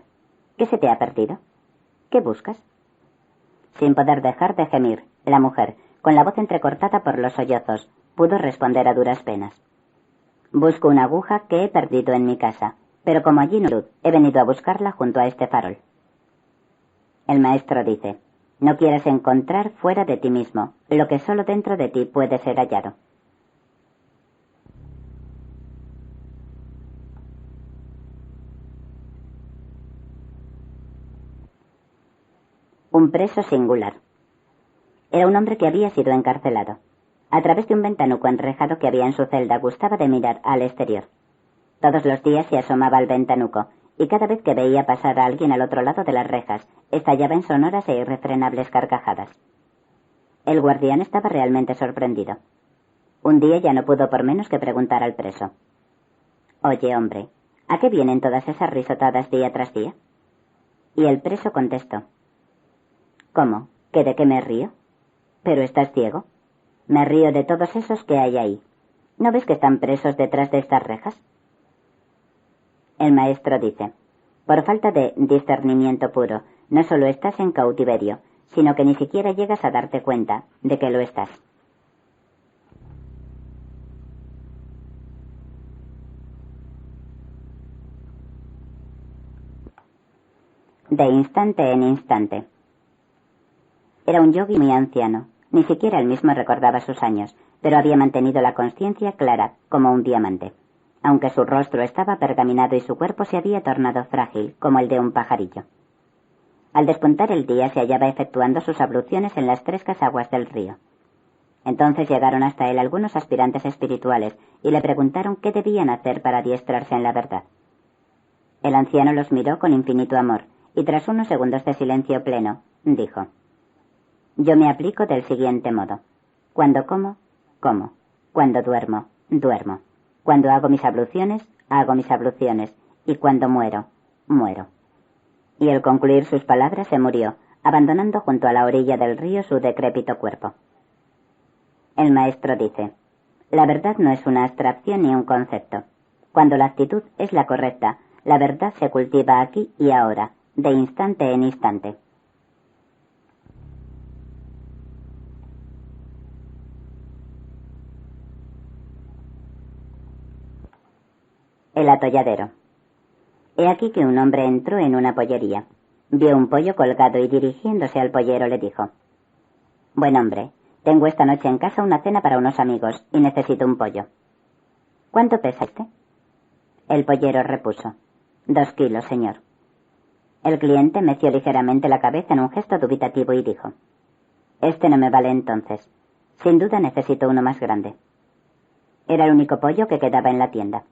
¿qué se te ha perdido? ¿Qué buscas? Sin poder dejar de gemir, la mujer, con la voz entrecortada por los sollozos, pudo responder a duras penas: busco una aguja que he perdido en mi casa, pero como allí no hay luz, he venido a buscarla junto a este farol. El maestro dice: no quieras encontrar fuera de ti mismo lo que solo dentro de ti puede ser hallado. Un preso singular. Era un hombre que había sido encarcelado. A través de un ventanuco enrejado que había en su celda gustaba de mirar al exterior. Todos los días se asomaba al ventanuco, y cada vez que veía pasar a alguien al otro lado de las rejas, estallaba en sonoras e irrefrenables carcajadas. El guardián estaba realmente sorprendido. Un día ya no pudo por menos que preguntar al preso: oye, hombre, ¿a qué vienen todas esas risotadas día tras día? Y el preso contestó: ¿cómo? ¿Que de qué me río? ¿Pero estás ciego? Me río de todos esos que hay ahí. ¿No ves que están presos detrás de estas rejas? El maestro dice: por falta de discernimiento puro, no solo estás en cautiverio, sino que ni siquiera llegas a darte cuenta de que lo estás. De instante en instante. Era un yogui muy anciano, ni siquiera él mismo recordaba sus años, pero había mantenido la consciencia clara como un diamante, aunque su rostro estaba pergaminado y su cuerpo se había tornado frágil como el de un pajarillo. Al despuntar el día se hallaba efectuando sus abluciones en las frescas aguas del río. Entonces llegaron hasta él algunos aspirantes espirituales y le preguntaron qué debían hacer para adiestrarse en la verdad. El anciano los miró con infinito amor y tras unos segundos de silencio pleno, dijo: yo me aplico del siguiente modo. Cuando como, como. Cuando duermo, duermo. Cuando hago mis abluciones, y cuando muero, muero. Y al concluir sus palabras se murió, abandonando junto a la orilla del río su decrépito cuerpo. El maestro dice: la verdad no es una abstracción ni un concepto. Cuando la actitud es la correcta, la verdad se cultiva aquí y ahora, de instante en instante. El atolladero. He aquí que un hombre entró en una pollería. Vio un pollo colgado y dirigiéndose al pollero le dijo: buen hombre, tengo esta noche en casa una cena para unos amigos y necesito un pollo. ¿Cuánto pesa este? El pollero repuso: 2 kilos, señor. El cliente meció ligeramente la cabeza en un gesto dubitativo y dijo: «Este no me vale entonces. Sin duda necesito uno más grande». Era el único pollo que quedaba en la tienda.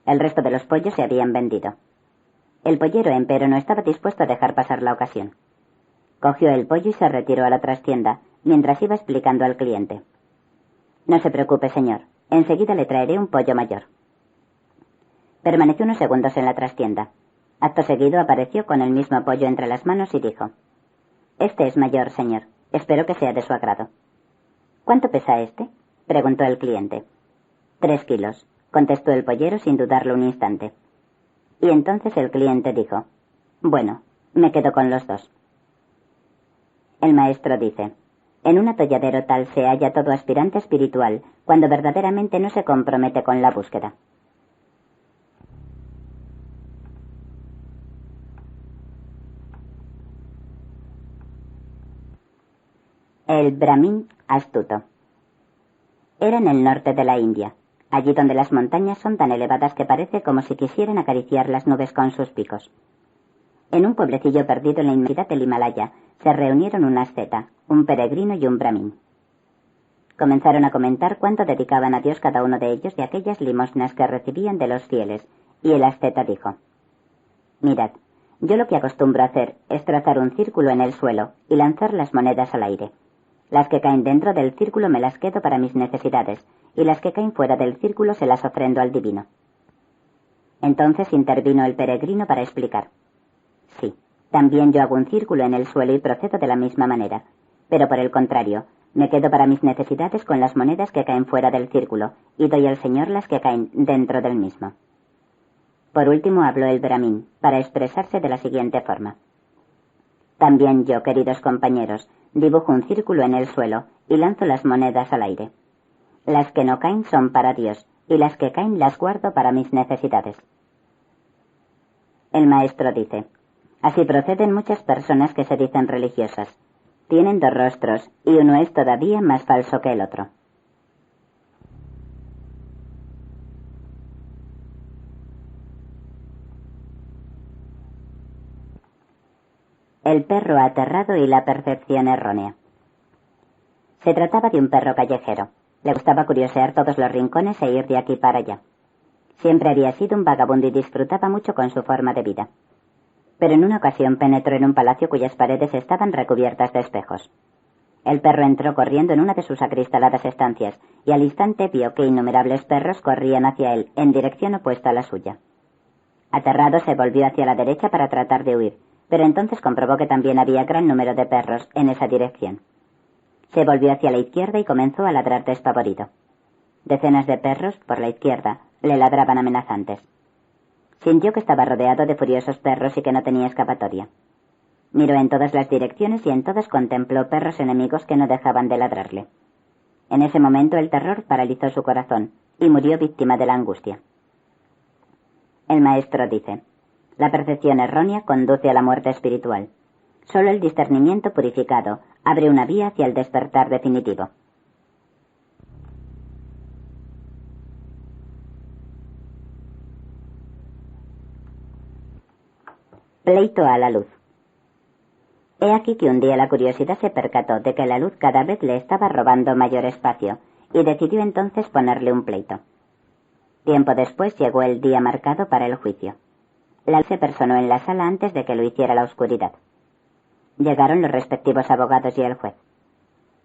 El resto de los pollos se habían vendido. El pollero, empero, no estaba dispuesto a dejar pasar la ocasión. Cogió el pollo y se retiró a la trastienda, mientras iba explicando al cliente: «No se preocupe, señor. Enseguida le traeré un pollo mayor». Permaneció unos segundos en la trastienda. Acto seguido apareció con el mismo pollo entre las manos y dijo: «Este es mayor, señor. Espero que sea de su agrado». «¿Cuánto pesa este?», preguntó el cliente. 3 kilos, contestó el pollero sin dudarlo un instante. Y entonces el cliente dijo: «Bueno, me quedo con los 2». El maestro dice: «En un atolladero tal se halla todo aspirante espiritual cuando verdaderamente no se compromete con la búsqueda». El brahmin astuto. Era en el norte de la India, allí donde las montañas son tan elevadas que parece como si quisieran acariciar las nubes con sus picos. En un pueblecillo perdido en la inmensidad del Himalaya se reunieron un asceta, un peregrino y un brahmin. Comenzaron a comentar cuánto dedicaban a Dios cada uno de ellos y aquellas limosnas que recibían de los fieles, y el asceta dijo: «Mirad, yo lo que acostumbro a hacer es trazar un círculo en el suelo y lanzar las monedas al aire. Las que caen dentro del círculo me las quedo para mis necesidades, y las que caen fuera del círculo se las ofrendo al divino». Entonces intervino el peregrino para explicar: «Sí, también yo hago un círculo en el suelo y procedo de la misma manera, pero por el contrario, me quedo para mis necesidades con las monedas que caen fuera del círculo, y doy al Señor las que caen dentro del mismo». Por último habló el brahmin, para expresarse de la siguiente forma: «También yo, queridos compañeros, dibujo un círculo en el suelo y lanzo las monedas al aire. Las que no caen son para Dios, y las que caen las guardo para mis necesidades». El maestro dice: «Así proceden muchas personas que se dicen religiosas. Tienen 2 rostros, y uno es todavía más falso que el otro». El perro aterrado y la percepción errónea. Se trataba de un perro callejero. Le gustaba curiosear todos los rincones e ir de aquí para allá. Siempre había sido un vagabundo y disfrutaba mucho con su forma de vida. Pero en una ocasión penetró en un palacio cuyas paredes estaban recubiertas de espejos. El perro entró corriendo en una de sus acristaladas estancias y al instante vio que innumerables perros corrían hacia él en dirección opuesta a la suya. Aterrado se volvió hacia la derecha para tratar de huir, pero entonces comprobó que también había gran número de perros en esa dirección. Se volvió hacia la izquierda y comenzó a ladrar despavorido. Decenas de perros, por la izquierda, le ladraban amenazantes. Sintió que estaba rodeado de furiosos perros y que no tenía escapatoria. Miró en todas las direcciones y en todas contempló perros enemigos que no dejaban de ladrarle. En ese momento el terror paralizó su corazón y murió víctima de la angustia. El maestro dice: «La percepción errónea conduce a la muerte espiritual. Solo el discernimiento purificado abre una vía hacia el despertar definitivo». Pleito a la luz. He aquí que un día la curiosidad se percató de que la luz cada vez le estaba robando mayor espacio, y decidió entonces ponerle un pleito. Tiempo después llegó el día marcado para el juicio. La luz se personó en la sala antes de que lo hiciera la oscuridad. Llegaron los respectivos abogados y el juez.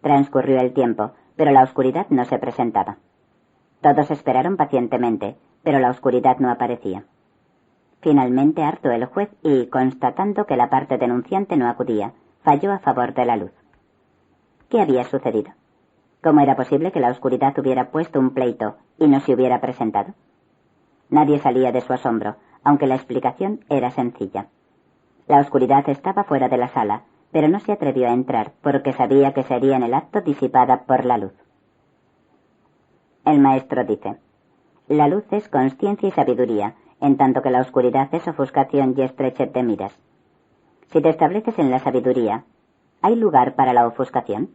Transcurrió el tiempo, pero la oscuridad no se presentaba. Todos esperaron pacientemente, pero la oscuridad no aparecía. Finalmente hartó el juez y, constatando que la parte denunciante no acudía, falló a favor de la luz. ¿Qué había sucedido? ¿Cómo era posible que la oscuridad hubiera puesto un pleito y no se hubiera presentado? Nadie salía de su asombro, aunque la explicación era sencilla. La oscuridad estaba fuera de la sala, pero no se atrevió a entrar porque sabía que sería en el acto disipada por la luz. El maestro dice: «La luz es consciencia y sabiduría, en tanto que la oscuridad es ofuscación y estrechez de miras. Si te estableces en la sabiduría, ¿hay lugar para la ofuscación?».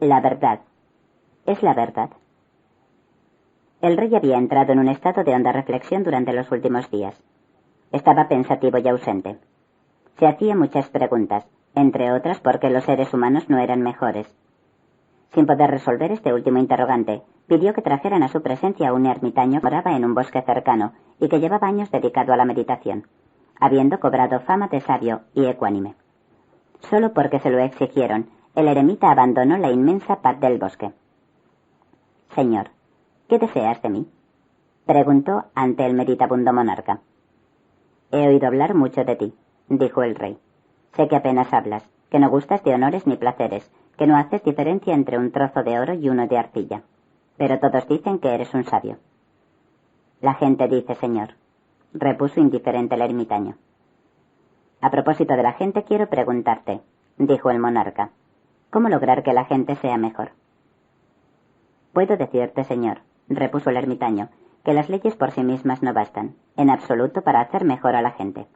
La verdad. Es la verdad. El rey había entrado en un estado de honda reflexión durante los últimos días. Estaba pensativo y ausente. Se hacía muchas preguntas, entre otras por qué los seres humanos no eran mejores. Sin poder resolver este último interrogante, pidió que trajeran a su presencia un ermitaño que moraba en un bosque cercano y que llevaba años dedicado a la meditación, habiendo cobrado fama de sabio y ecuánime. Solo porque se lo exigieron, el eremita abandonó la inmensa paz del bosque. «Señor, ¿qué deseas de mí?», preguntó ante el meditabundo monarca. «He oído hablar mucho de ti», dijo el rey. «Sé que apenas hablas, que no gustas de honores ni placeres, que no haces diferencia entre un trozo de oro y uno de arcilla. Pero todos dicen que eres un sabio». «La gente dice, señor», repuso indiferente el ermitaño. «A propósito de la gente, quiero preguntarte», dijo el monarca, «¿cómo lograr que la gente sea mejor?». «Puedo decirte, señor», repuso el ermitaño, «que las leyes por sí mismas no bastan, en absoluto, para hacer mejor a la gente.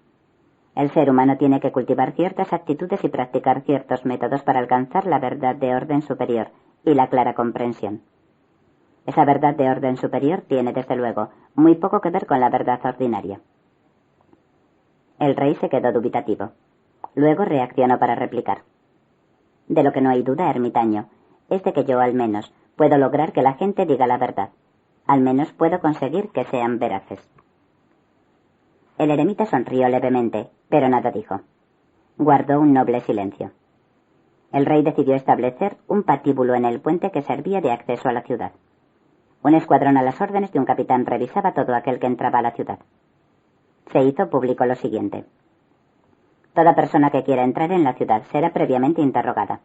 El ser humano tiene que cultivar ciertas actitudes y practicar ciertos métodos para alcanzar la verdad de orden superior y la clara comprensión. Esa verdad de orden superior tiene, desde luego, muy poco que ver con la verdad ordinaria». El rey se quedó dubitativo. Luego reaccionó para replicar. «De lo que no hay duda, ermitaño, es de que yo, al menos, puedo lograr que la gente diga la verdad. Al menos puedo conseguir que sean veraces». El eremita sonrió levemente, pero nada dijo. Guardó un noble silencio. El rey decidió establecer un patíbulo en el puente que servía de acceso a la ciudad. Un escuadrón a las órdenes de un capitán revisaba todo aquel que entraba a la ciudad. Se hizo público lo siguiente. Toda persona que quiera entrar en la ciudad será previamente interrogada.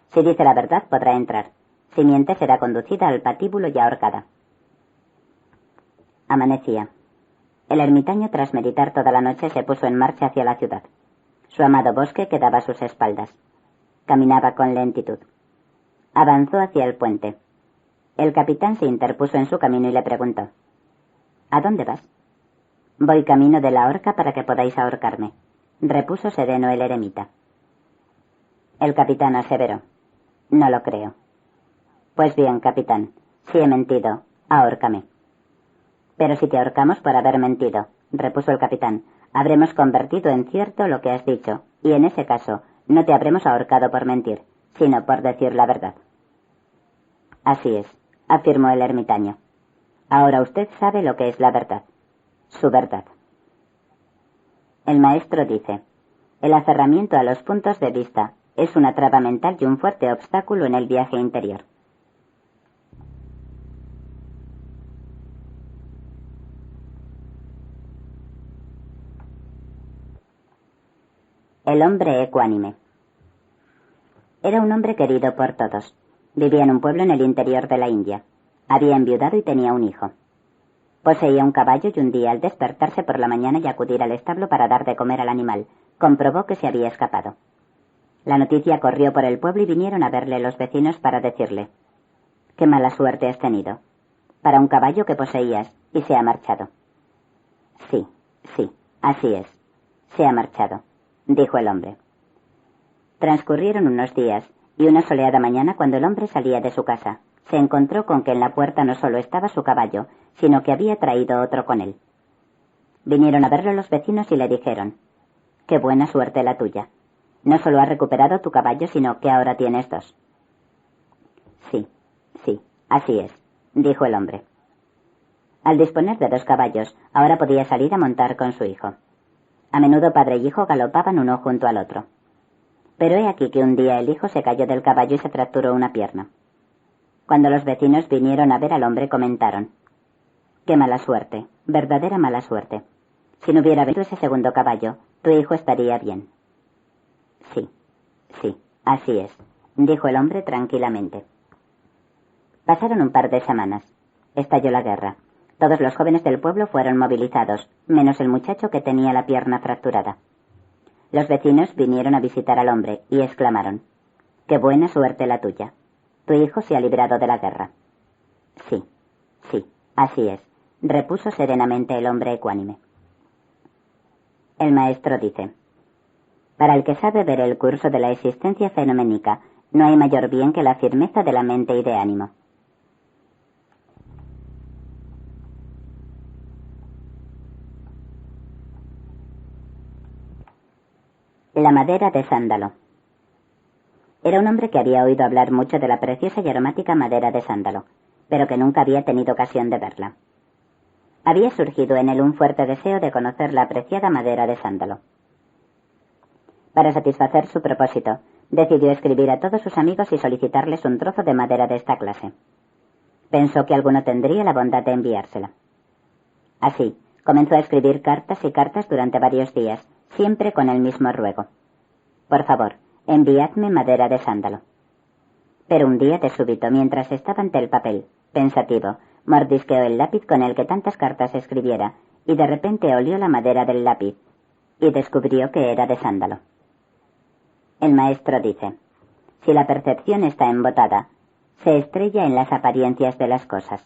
Si dice la verdad, podrá entrar. Si miente, será conducida al patíbulo y ahorcada. Amanecía. El ermitaño, tras meditar toda la noche, se puso en marcha hacia la ciudad. Su amado bosque quedaba a sus espaldas. Caminaba con lentitud. Avanzó hacia el puente. El capitán se interpuso en su camino y le preguntó. «¿A dónde vas?». «Voy camino de la horca para que podáis ahorcarme», repuso sereno el eremita. El capitán aseveró. «No lo creo». «Pues bien, capitán, si he mentido, ahórcame». «Pero si te ahorcamos por haber mentido», repuso el capitán, «habremos convertido en cierto lo que has dicho, y en ese caso no te habremos ahorcado por mentir, sino por decir la verdad». «Así es», afirmó el ermitaño. «Ahora usted sabe lo que es la verdad, su verdad». El maestro dice, el aferramiento a los puntos de vista es una traba mental y un fuerte obstáculo en el viaje interior. El hombre ecuánime. Era un hombre querido por todos. Vivía en un pueblo en el interior de la India. Había enviudado y tenía un hijo. Poseía un caballo y un día, al despertarse por la mañana y acudir al establo para dar de comer al animal, comprobó que se había escapado. La noticia corrió por el pueblo y vinieron a verle los vecinos para decirle: «Qué mala suerte has tenido. Para un caballo que poseías, y se ha marchado». «Sí, sí, así es. Se ha marchado», dijo el hombre. Transcurrieron unos días, y una soleada mañana, cuando el hombre salía de su casa, se encontró con que en la puerta no solo estaba su caballo, sino que había traído otro con él. Vinieron a verlo los vecinos y le dijeron: «Qué buena suerte la tuya. No solo has recuperado tu caballo, sino que ahora tienes dos». «Sí, sí, así es», dijo el hombre. Al disponer de dos caballos, ahora podía salir a montar con su hijo. A menudo padre y hijo galopaban uno junto al otro. Pero he aquí que un día el hijo se cayó del caballo y se fracturó una pierna. Cuando los vecinos vinieron a ver al hombre, comentaron: «Qué mala suerte, verdadera mala suerte. Si no hubiera venido ese segundo caballo, tu hijo estaría bien». «Sí, sí, así es», dijo el hombre tranquilamente. Pasaron un par de semanas. Estalló la guerra. Todos los jóvenes del pueblo fueron movilizados, menos el muchacho que tenía la pierna fracturada. Los vecinos vinieron a visitar al hombre y exclamaron: «Qué buena suerte la tuya. Tu hijo se ha librado de la guerra». «Sí, sí, así es», repuso serenamente el hombre ecuánime. El maestro dice: para el que sabe ver el curso de la existencia fenoménica, No hay mayor bien que la firmeza de la mente y de ánimo. La madera de sándalo. Era un hombre que había oído hablar mucho de la preciosa y aromática madera de sándalo, pero que nunca había tenido ocasión de verla. Había surgido en él un fuerte deseo de conocer la apreciada madera de sándalo. Para satisfacer su propósito, decidió escribir a todos sus amigos y solicitarles un trozo de madera de esta clase. Pensó que alguno tendría la bondad de enviársela. Así, comenzó a escribir cartas y cartas durante varios días, siempre con el mismo ruego. Por favor, enviadme madera de sándalo. Pero un día de súbito, mientras estaba ante el papel, pensativo, mordisqueó el lápiz con el que tantas cartas escribiera, y de repente olió la madera del lápiz, y descubrió que era de sándalo. El maestro dice, si la percepción está embotada, se estrella en las apariencias de las cosas.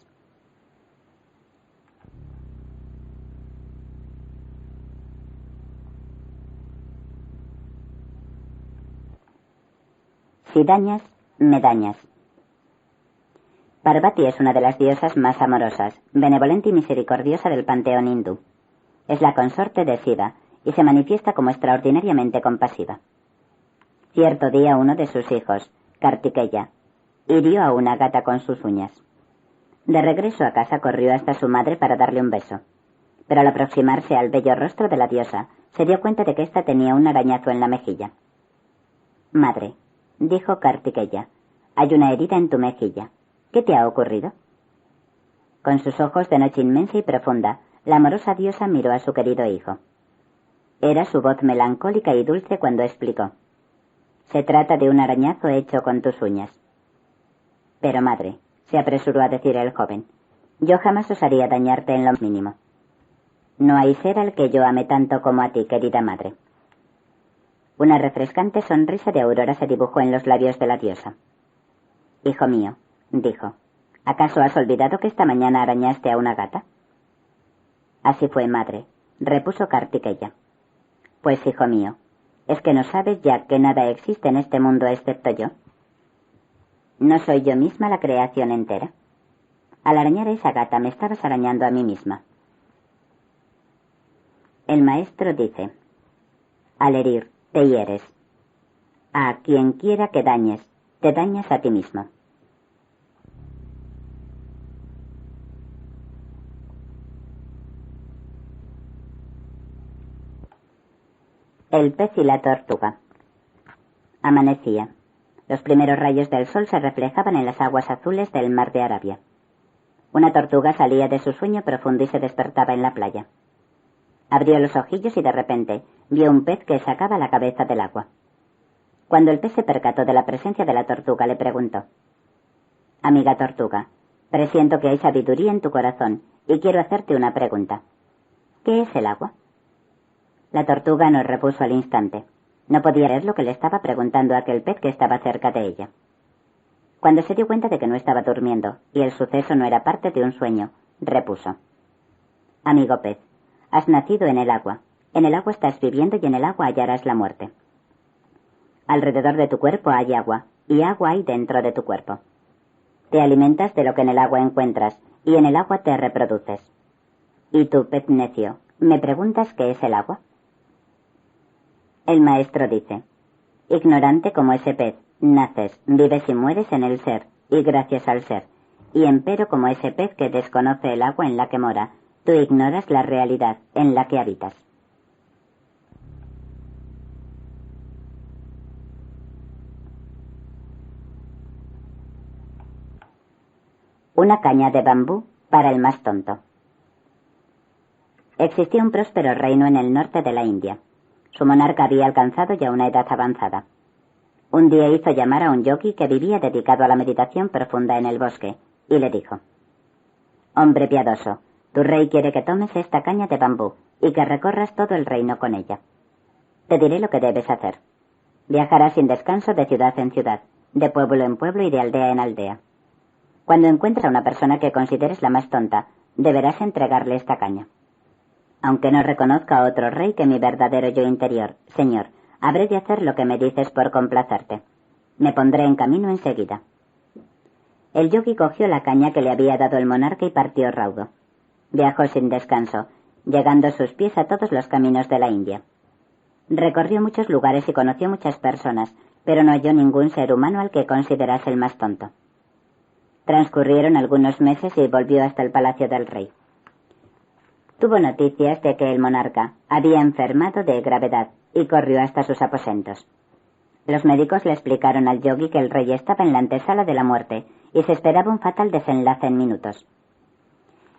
Si dañas, me dañas. Parvati es una de las diosas más amorosas, benevolente y misericordiosa del panteón hindú. Es la consorte de Shiva y se manifiesta como extraordinariamente compasiva. Cierto día uno de sus hijos, Kartikeya, hirió a una gata con sus uñas. De regreso a casa corrió hasta su madre para darle un beso, pero al aproximarse al bello rostro de la diosa, se dio cuenta de que ésta tenía un arañazo en la mejilla. Madre, dijo Kartikeya, hay una herida en tu mejilla. ¿Qué te ha ocurrido? Con sus ojos de noche inmensa y profunda, la amorosa diosa miró a su querido hijo. Era su voz melancólica y dulce cuando explicó. Se trata de un arañazo hecho con tus uñas. Pero madre, se apresuró a decir el joven, yo jamás osaría dañarte en lo mínimo. No hay ser al que yo ame tanto como a ti, querida madre. Una refrescante sonrisa de aurora se dibujó en los labios de la diosa. Hijo mío, dijo, ¿acaso has olvidado que esta mañana arañaste a una gata? Así fue, madre, repuso Kartikeya. Pues, hijo mío, ¿es que no sabes ya que nada existe en este mundo excepto yo? ¿No soy yo misma la creación entera? Al arañar a esa gata me estabas arañando a mí misma. El maestro dice, al herir, te hieres. A quien quiera que dañes, te dañas a ti mismo. El pez y la tortuga. Amanecía. Los primeros rayos del sol se reflejaban en las aguas azules del mar de Arabia. Una tortuga salía de su sueño profundo y se despertaba en la playa. Abrió los ojillos y de repente vio un pez que sacaba la cabeza del agua. Cuando el pez se percató de la presencia de la tortuga, le preguntó: Amiga tortuga, presiento que hay sabiduría en tu corazón y quiero hacerte una pregunta. ¿Qué es el agua? La tortuga no repuso al instante. No podía leer lo que le estaba preguntando aquel pez que estaba cerca de ella. Cuando se dio cuenta de que no estaba durmiendo y el suceso no era parte de un sueño, repuso: Amigo pez, has nacido en el agua estás viviendo y en el agua hallarás la muerte. Alrededor de tu cuerpo hay agua, y agua hay dentro de tu cuerpo. Te alimentas de lo que en el agua encuentras, y en el agua te reproduces. Y tú, pez necio, ¿me preguntas qué es el agua? El maestro dice: ignorante como ese pez, naces, vives y mueres en el ser, y gracias al ser, y empero como ese pez que desconoce el agua en la que mora, tú ignoras la realidad en la que habitas. Una caña de bambú para el más tonto. Existía un próspero reino en el norte de la India. Su monarca había alcanzado ya una edad avanzada. Un día hizo llamar a un yogi que vivía dedicado a la meditación profunda en el bosque, y le dijo: Hombre piadoso, tu rey quiere que tomes esta caña de bambú y que recorras todo el reino con ella. Te diré lo que debes hacer. Viajarás sin descanso de ciudad en ciudad, de pueblo en pueblo y de aldea en aldea. Cuando encuentres a una persona que consideres la más tonta, deberás entregarle esta caña. Aunque no reconozca a otro rey que mi verdadero yo interior, Señor, habré de hacer lo que me dices por complacerte. Me pondré en camino enseguida. El yogui cogió la caña que le había dado el monarca y partió raudo. Viajó sin descanso, llegando sus pies a todos los caminos de la India. Recorrió muchos lugares y conoció muchas personas, pero no halló ningún ser humano al que considerase el más tonto. Transcurrieron algunos meses y volvió hasta el palacio del rey. Tuvo noticias de que el monarca había enfermado de gravedad y corrió hasta sus aposentos. Los médicos le explicaron al yogui que el rey estaba en la antesala de la muerte y se esperaba un fatal desenlace en minutos.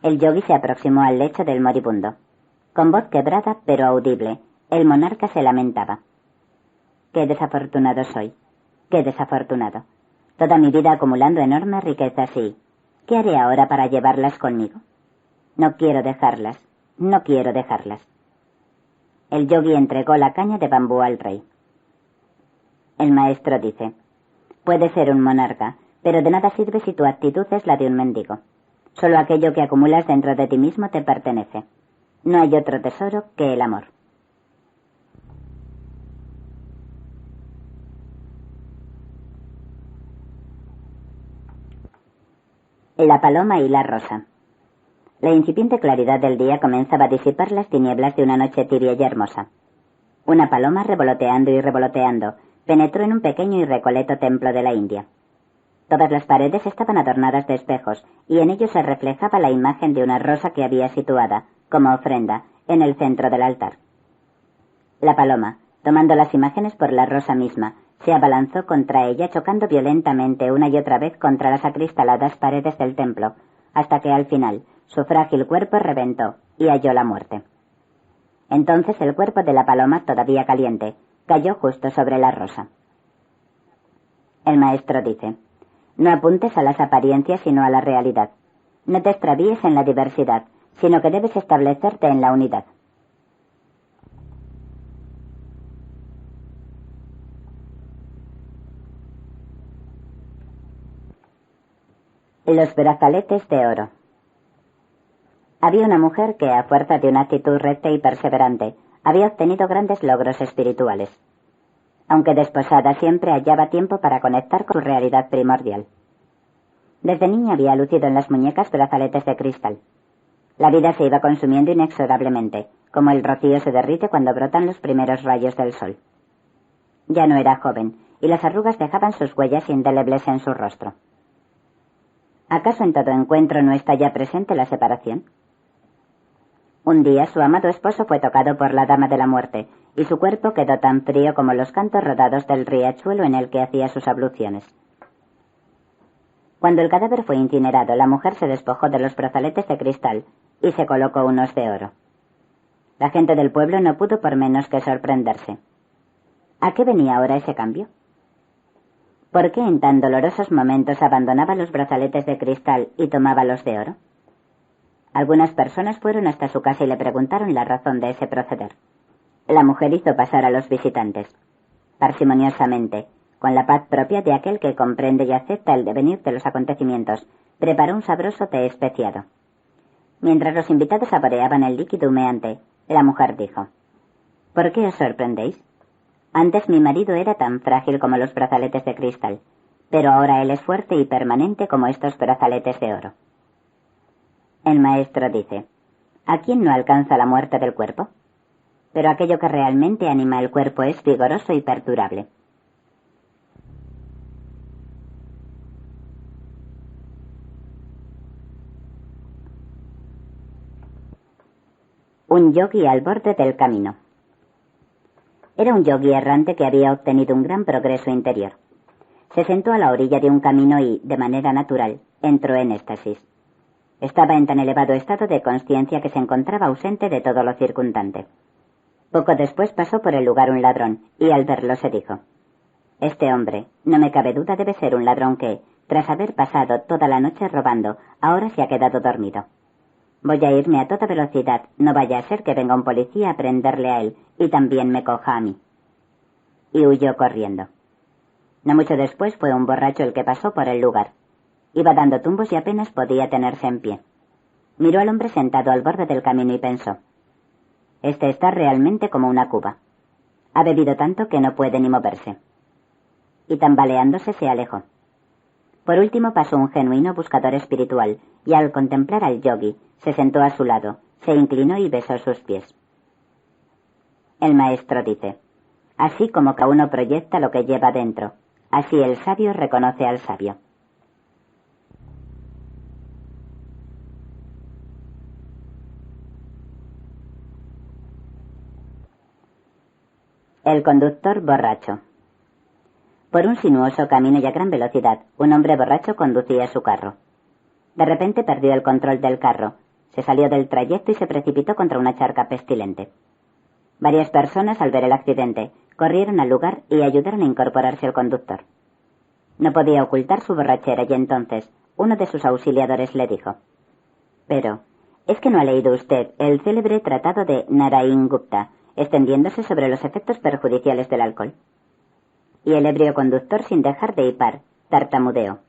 El yogui se aproximó al lecho del moribundo. Con voz quebrada pero audible, el monarca se lamentaba. «Qué desafortunado soy, qué desafortunado. Toda mi vida acumulando enormes riquezas y... ¿qué haré ahora para llevarlas conmigo? No quiero dejarlas, no quiero dejarlas». El yogui entregó la caña de bambú al rey. El maestro dice: «Puedes ser un monarca, pero de nada sirve si tu actitud es la de un mendigo. Solo aquello que acumulas dentro de ti mismo te pertenece. No hay otro tesoro que el amor». La paloma y la rosa. La incipiente claridad del día comenzaba a disipar las tinieblas de una noche tibia y hermosa. Una paloma, revoloteando y revoloteando, penetró en un pequeño y recoleto templo de la India. Todas las paredes estaban adornadas de espejos, y en ellos se reflejaba la imagen de una rosa que había situada, como ofrenda, en el centro del altar. La paloma, tomando las imágenes por la rosa misma, se abalanzó contra ella, chocando violentamente una y otra vez contra las acristaladas paredes del templo, hasta que al final su frágil cuerpo reventó y halló la muerte. Entonces el cuerpo de la paloma, todavía caliente, cayó justo sobre la rosa. El maestro dice: «No apuntes a las apariencias sino a la realidad. No te extravíes en la diversidad, sino que debes establecerte en la unidad». Los brazaletes de oro. Había una mujer que, a fuerza de una actitud recta y perseverante, había obtenido grandes logros espirituales. Aunque desposada, siempre hallaba tiempo para conectar con su realidad primordial. Desde niña había lucido en las muñecas brazaletes de cristal. La vida se iba consumiendo inexorablemente, como el rocío se derrite cuando brotan los primeros rayos del sol. Ya no era joven, y las arrugas dejaban sus huellas indelebles en su rostro. ¿Acaso en todo encuentro no está ya presente la separación? Un día su amado esposo fue tocado por la dama de la muerte, y su cuerpo quedó tan frío como los cantos rodados del riachuelo en el que hacía sus abluciones. Cuando el cadáver fue incinerado, la mujer se despojó de los brazaletes de cristal y se colocó unos de oro. La gente del pueblo no pudo por menos que sorprenderse. ¿A qué venía ahora ese cambio? ¿Por qué en tan dolorosos momentos abandonaba los brazaletes de cristal y tomaba los de oro? Algunas personas fueron hasta su casa y le preguntaron la razón de ese proceder. La mujer hizo pasar a los visitantes. Parsimoniosamente, con la paz propia de aquel que comprende y acepta el devenir de los acontecimientos, preparó un sabroso té especiado. Mientras los invitados saboreaban el líquido humeante, la mujer dijo: «¿Por qué os sorprendéis? Antes mi marido era tan frágil como los brazaletes de cristal, pero ahora él es fuerte y permanente como estos brazaletes de oro». El maestro dice: ¿a quién no alcanza la muerte del cuerpo? Pero aquello que realmente anima el cuerpo es vigoroso y perdurable. Un yogui al borde del camino. Era un yogui errante que había obtenido un gran progreso interior. Se sentó a la orilla de un camino y, de manera natural, entró en éxtasis. Estaba en tan elevado estado de consciencia que se encontraba ausente de todo lo circundante. Poco después pasó por el lugar un ladrón, y al verlo se dijo: «Este hombre, no me cabe duda, debe ser un ladrón que, tras haber pasado toda la noche robando, ahora se ha quedado dormido. Voy a irme a toda velocidad, no vaya a ser que venga un policía a prenderle a él y también me coja a mí». Y huyó corriendo. No mucho después fue un borracho el que pasó por el lugar. Iba dando tumbos y apenas podía tenerse en pie. Miró al hombre sentado al borde del camino y pensó: «Este está realmente como una cuba. Ha bebido tanto que no puede ni moverse». y tambaleándose se alejó. Por último pasó un genuino buscador espiritual, y al contemplar al yogi, se sentó a su lado, se inclinó y besó sus pies. El maestro dice: así como cada uno proyecta lo que lleva dentro, así el sabio reconoce al sabio. El conductor borracho. Por un sinuoso camino y a gran velocidad, un hombre borracho conducía su carro. De repente perdió el control del carro, se salió del trayecto y se precipitó contra una charca pestilente. Varias personas, al ver el accidente, corrieron al lugar y ayudaron a incorporarse al conductor. No podía ocultar su borrachera y entonces uno de sus auxiliadores le dijo: «Pero, ¿es que no ha leído usted el célebre tratado de Narayan Gupta, extendiéndose sobre los efectos perjudiciales del alcohol?» Y el ebrio conductor, sin dejar de hipar, tartamudeó: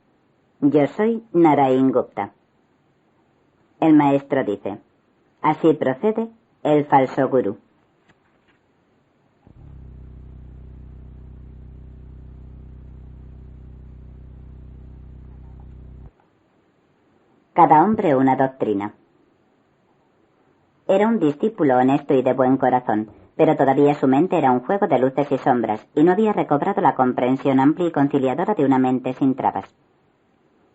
«Yo soy Narayan Gupta». El maestro dice: así procede el falso gurú. Cada hombre una doctrina. Era un discípulo honesto y de buen corazón, pero todavía su mente era un juego de luces y sombras, y no había recobrado la comprensión amplia y conciliadora de una mente sin trabas.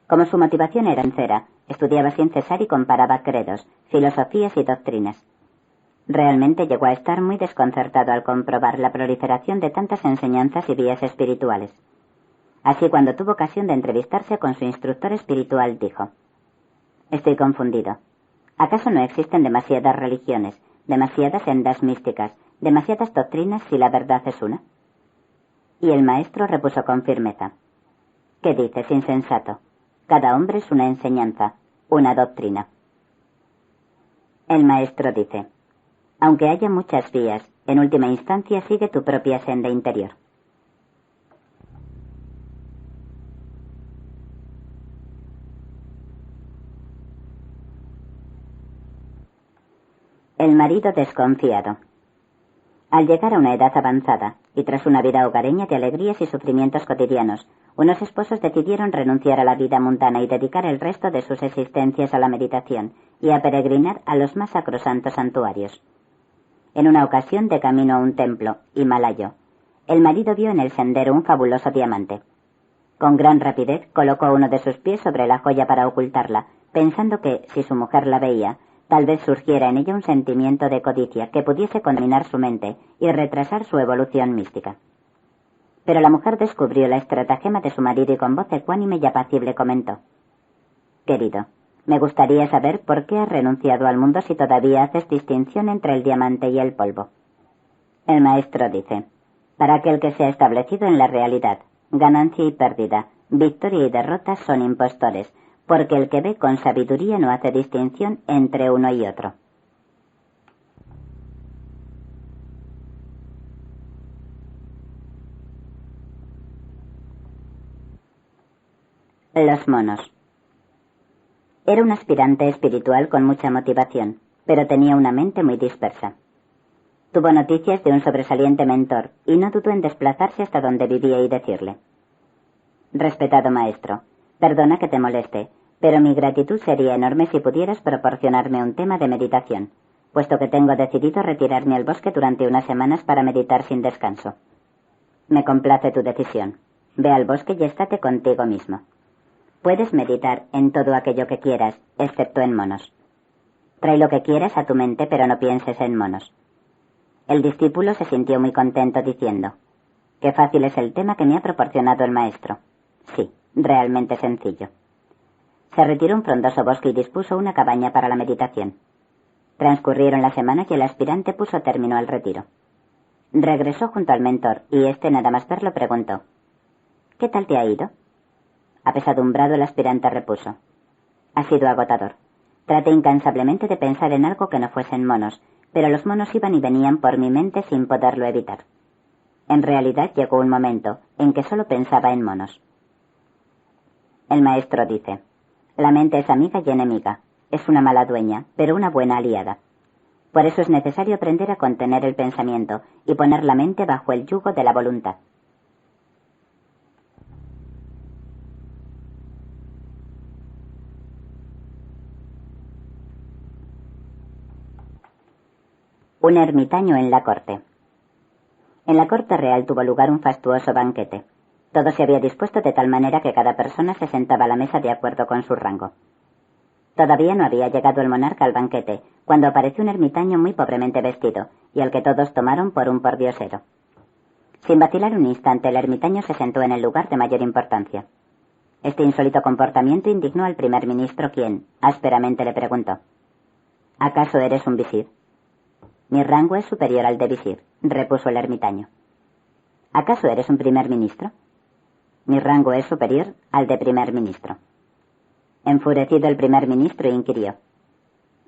Como su motivación era sincera, estudiaba sin cesar y comparaba credos, filosofías y doctrinas. Realmente llegó a estar muy desconcertado al comprobar la proliferación de tantas enseñanzas y vías espirituales. Así, cuando tuvo ocasión de entrevistarse con su instructor espiritual, dijo: «Estoy confundido. ¿Acaso no existen demasiadas religiones, demasiadas sendas místicas, demasiadas doctrinas si la verdad es una?» Y el maestro repuso con firmeza: «¿Qué dices, insensato? Cada hombre es una enseñanza, una doctrina». El maestro dice: aunque haya muchas vías, en última instancia sigue tu propia senda interior. El marido desconfiado. Al llegar a una edad avanzada, y tras una vida hogareña de alegrías y sufrimientos cotidianos, unos esposos decidieron renunciar a la vida mundana y dedicar el resto de sus existencias a la meditación y a peregrinar a los más sacrosantos santuarios. En una ocasión, de camino a un templo, himalayo, el marido vio en el sendero un fabuloso diamante. Con gran rapidez colocó uno de sus pies sobre la joya para ocultarla, pensando que, si su mujer la veía, tal vez surgiera en ella un sentimiento de codicia que pudiese contaminar su mente y retrasar su evolución mística. Pero la mujer descubrió la estratagema de su marido y con voz ecuánime y apacible comentó: «Querido, me gustaría saber por qué has renunciado al mundo si todavía haces distinción entre el diamante y el polvo». El maestro dice: «Para aquel que se ha establecido en la realidad, ganancia y pérdida, victoria y derrota son impostores, porque el que ve con sabiduría no hace distinción entre uno y otro». Los monos. Era un aspirante espiritual con mucha motivación, pero tenía una mente muy dispersa. Tuvo noticias de un sobresaliente mentor y no dudó en desplazarse hasta donde vivía y decirle: «Respetado maestro, perdona que te moleste, pero mi gratitud sería enorme si pudieras proporcionarme un tema de meditación, puesto que tengo decidido retirarme al bosque durante unas semanas para meditar sin descanso. Me complace tu decisión. Ve al bosque y estate contigo mismo. Puedes meditar en todo aquello que quieras, excepto en monos. Trae lo que quieras a tu mente, pero no pienses en monos». El discípulo se sintió muy contento diciendo: «Qué fácil es el tema que me ha proporcionado el maestro. Sí, realmente sencillo». Se retiró a un frondoso bosque y dispuso una cabaña para la meditación. Transcurrieron las semanas y el aspirante puso término al retiro. Regresó junto al mentor y éste, nada más verlo, preguntó: «¿Qué tal te ha ido?». Apesadumbrado, el aspirante repuso: «Ha sido agotador. Traté incansablemente de pensar en algo que no fuesen monos, pero los monos iban y venían por mi mente sin poderlo evitar. En realidad llegó un momento en que solo pensaba en monos». El maestro dice: «La mente es amiga y enemiga. Es una mala dueña, pero una buena aliada. Por eso es necesario aprender a contener el pensamiento y poner la mente bajo el yugo de la voluntad». Un ermitaño en la corte. En la corte real tuvo lugar un fastuoso banquete. Todo se había dispuesto de tal manera que cada persona se sentaba a la mesa de acuerdo con su rango. Todavía no había llegado el monarca al banquete, cuando apareció un ermitaño muy pobremente vestido, y al que todos tomaron por un pordiosero. Sin vacilar un instante, el ermitaño se sentó en el lugar de mayor importancia. Este insólito comportamiento indignó al primer ministro, quien, ásperamente, le preguntó: ¿Acaso eres un visir? Mi rango es superior al de visir, repuso el ermitaño. ¿Acaso eres un primer ministro? Mi rango es superior al de primer ministro. Enfurecido, el primer ministro inquirió: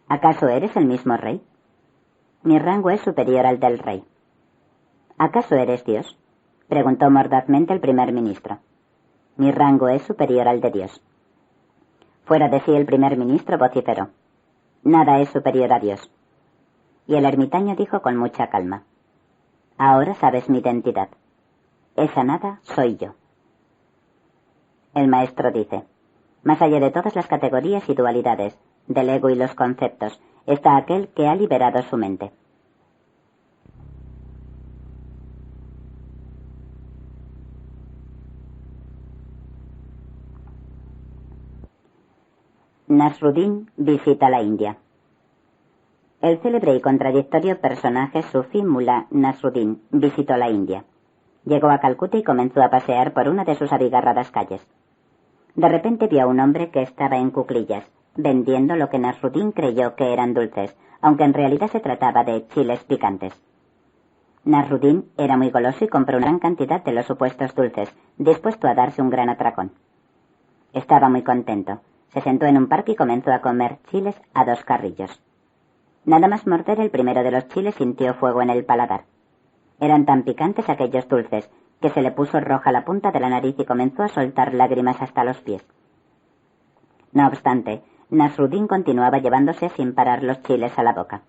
¿Acaso eres el mismo rey? Mi rango es superior al del rey. ¿Acaso eres Dios? Preguntó mordazmente el primer ministro. Mi rango es superior al de Dios. Fuera de sí, el primer ministro vociferó: Nada es superior a Dios. Y el ermitaño dijo con mucha calma: Ahora sabes mi identidad. Esa nada soy yo. El maestro dice: Más allá de todas las categorías y dualidades, del ego y los conceptos, está aquel que ha liberado su mente. Nasruddin visita la India. El célebre y contradictorio personaje sufí Mullah Nasruddin visitó la India. Llegó a Calcuta y comenzó a pasear por una de sus abigarradas calles. De repente vio a un hombre que estaba en cuclillas, vendiendo lo que Nasruddin creyó que eran dulces, aunque en realidad se trataba de chiles picantes. Nasruddin era muy goloso y compró una gran cantidad de los supuestos dulces, dispuesto a darse un gran atracón. Estaba muy contento. Se sentó en un parque y comenzó a comer chiles a 2 carrillos. Nada más morder el primero de los chiles sintió fuego en el paladar. Eran tan picantes aquellos dulces que se le puso roja la punta de la nariz y comenzó a soltar lágrimas hasta los pies. No obstante, Nasruddin continuaba llevándose sin parar los chiles a la boca.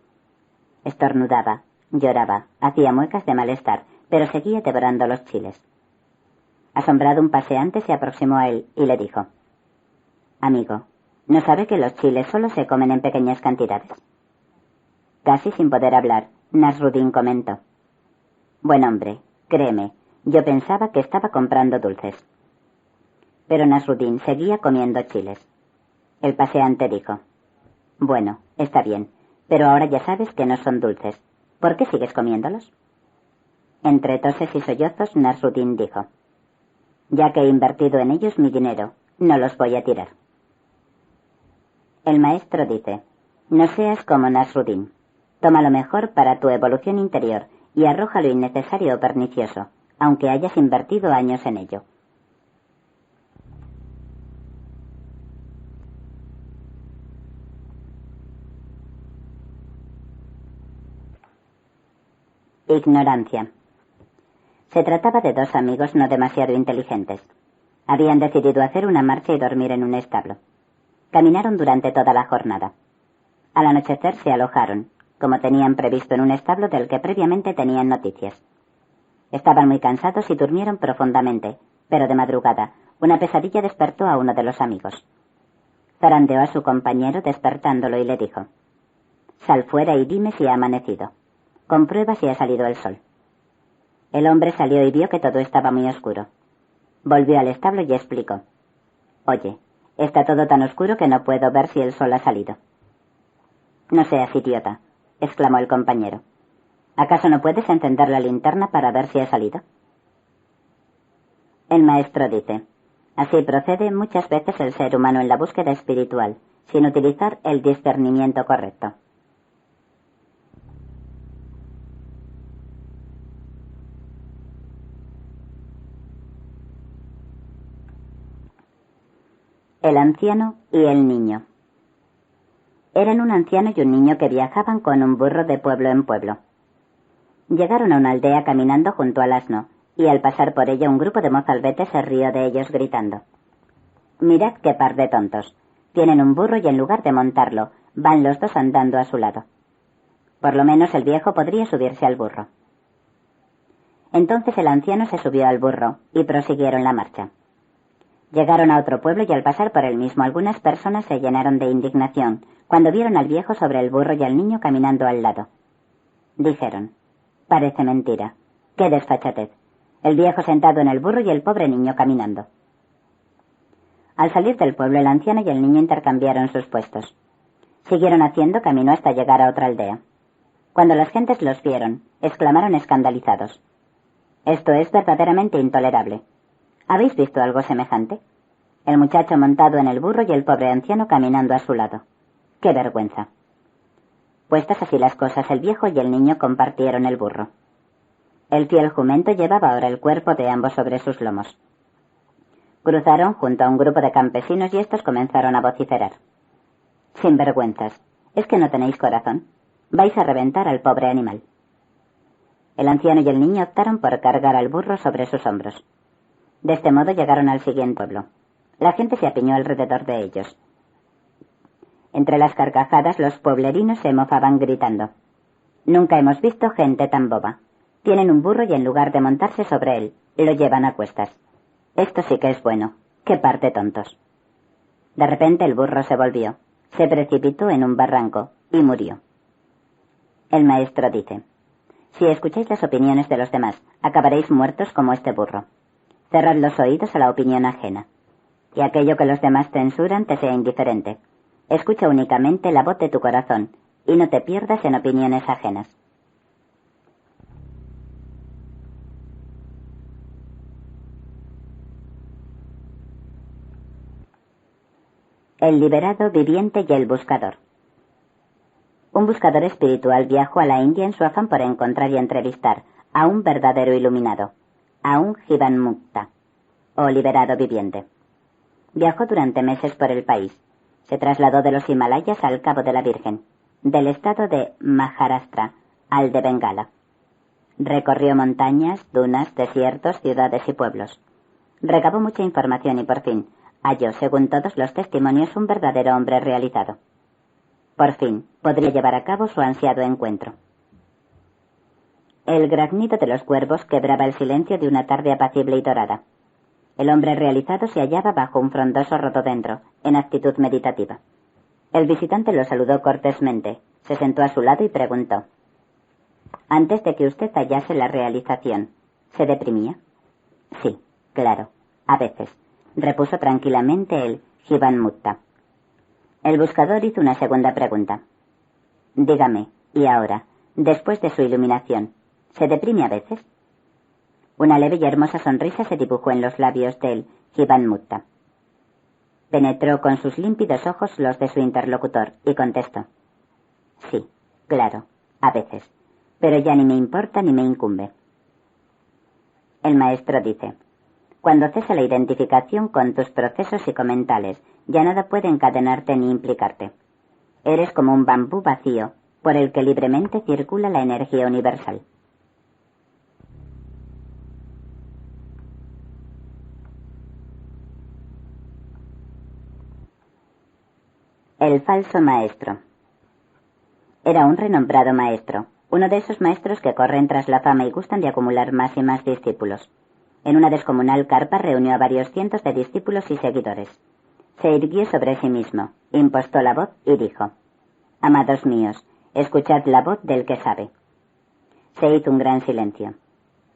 Estornudaba, lloraba, hacía muecas de malestar, pero seguía devorando los chiles. Asombrado, un paseante se aproximó a él y le dijo: Amigo, ¿no sabe que los chiles solo se comen en pequeñas cantidades? Casi sin poder hablar, Nasruddin comentó: Buen hombre, créeme, yo pensaba que estaba comprando dulces. Pero Nasruddin seguía comiendo chiles. El paseante dijo: Bueno, está bien, pero ahora ya sabes que no son dulces. ¿Por qué sigues comiéndolos? Entre toses y sollozos, Nasruddin dijo: Ya que he invertido en ellos mi dinero, no los voy a tirar. El maestro dice: No seas como Nasruddin. Toma lo mejor para tu evolución interior y arroja lo innecesario o pernicioso, aunque hayas invertido años en ello. Ignorancia. Se trataba de 2 amigos no demasiado inteligentes. Habían decidido hacer una marcha y dormir en un establo. Caminaron durante toda la jornada. Al anochecer se alojaron, como tenían previsto, en un establo del que previamente tenían noticias. Estaban muy cansados y durmieron profundamente, pero de madrugada una pesadilla despertó a uno de los amigos. Zarandeó a su compañero despertándolo y le dijo: Sal fuera y dime si ha amanecido. Comprueba si ha salido el sol. El hombre salió y vio que todo estaba muy oscuro. Volvió al establo y explicó: Oye, está todo tan oscuro que no puedo ver si el sol ha salido. No seas idiota, exclamó el compañero. ¿Acaso no puedes encender la linterna para ver si ha salido? El maestro dice: Así procede muchas veces el ser humano en la búsqueda espiritual, sin utilizar el discernimiento correcto. El anciano y el niño. Eran un anciano y un niño que viajaban con un burro de pueblo en pueblo. Llegaron a una aldea caminando junto al asno, y al pasar por ella un grupo de mozalbetes se rió de ellos gritando: Mirad qué par de tontos. Tienen un burro y en lugar de montarlo, van los 2 andando a su lado. Por lo menos el viejo podría subirse al burro. Entonces el anciano se subió al burro y prosiguieron la marcha. Llegaron a otro pueblo y al pasar por el mismo algunas personas se llenaron de indignación cuando vieron al viejo sobre el burro y al niño caminando al lado. dijeron. Parece mentira. ¡Qué desfachatez! El viejo sentado en el burro y el pobre niño caminando. Al salir del pueblo, el anciano y el niño intercambiaron sus puestos. Siguieron haciendo camino hasta llegar a otra aldea. Cuando las gentes los vieron, exclamaron escandalizados. «Esto es verdaderamente intolerable. ¿Habéis visto algo semejante? El muchacho montado en el burro y el pobre anciano caminando a su lado. ¡Qué vergüenza!». Puestas así las cosas, el viejo y el niño compartieron el burro. El fiel jumento llevaba ahora el cuerpo de ambos sobre sus lomos. Cruzaron junto a un grupo de campesinos y estos comenzaron a vociferar. «Sinvergüenzas, ¿es que no tenéis corazón? Vais a reventar al pobre animal». El anciano y el niño optaron por cargar al burro sobre sus hombros. De este modo llegaron al siguiente pueblo. La gente se apiñó alrededor de ellos. Entre las carcajadas los pueblerinos se mofaban gritando. «Nunca hemos visto gente tan boba. Tienen un burro y en lugar de montarse sobre él, lo llevan a cuestas. Esto sí que es bueno. ¡Qué par de tontos!». De repente el burro se volvió, se precipitó en un barranco y murió. El maestro dice: «Si escucháis las opiniones de los demás, acabaréis muertos como este burro. Cerrad los oídos a la opinión ajena. Y aquello que los demás censuran te sea indiferente. Escucha únicamente la voz de tu corazón y no te pierdas en opiniones ajenas». El liberado viviente y el buscador. Un buscador espiritual viajó a la India en su afán por encontrar y entrevistar a un verdadero iluminado, a un Jivanmukta, o liberado viviente. Viajó durante meses por el país. Se trasladó de los Himalayas al Cabo de la Virgen, del estado de Maharashtra al de Bengala. Recorrió montañas, dunas, desiertos, ciudades y pueblos. Recabó mucha información y por fin halló, según todos los testimonios, un verdadero hombre realizado. Por fin podría llevar a cabo su ansiado encuentro. El graznido de los cuervos quebraba el silencio de una tarde apacible y dorada. El hombre realizado se hallaba bajo un frondoso rododendro, en actitud meditativa. El visitante lo saludó cortésmente, se sentó a su lado y preguntó: «Antes de que usted hallase la realización, ¿se deprimía?». «Sí, claro, a veces», repuso tranquilamente el Jivanmukta. El buscador hizo una segunda pregunta. «Dígame, y ahora, después de su iluminación, ¿se deprime a veces?». Una leve y hermosa sonrisa se dibujó en los labios del Jivanmukta. Penetró con sus límpidos ojos los de su interlocutor y contestó: «Sí, claro, a veces, pero ya ni me importa ni me incumbe». El maestro dice: «Cuando cesa la identificación con tus procesos psicomentales, ya nada puede encadenarte ni implicarte. Eres como un bambú vacío, por el que libremente circula la energía universal». El falso maestro. Era un renombrado maestro, uno de esos maestros que corren tras la fama y gustan de acumular más y más discípulos. En una descomunal carpa reunió a varios cientos de discípulos y seguidores. Se irguió sobre sí mismo, impostó la voz y dijo: «Amados míos, escuchad la voz del que sabe». Se hizo un gran silencio.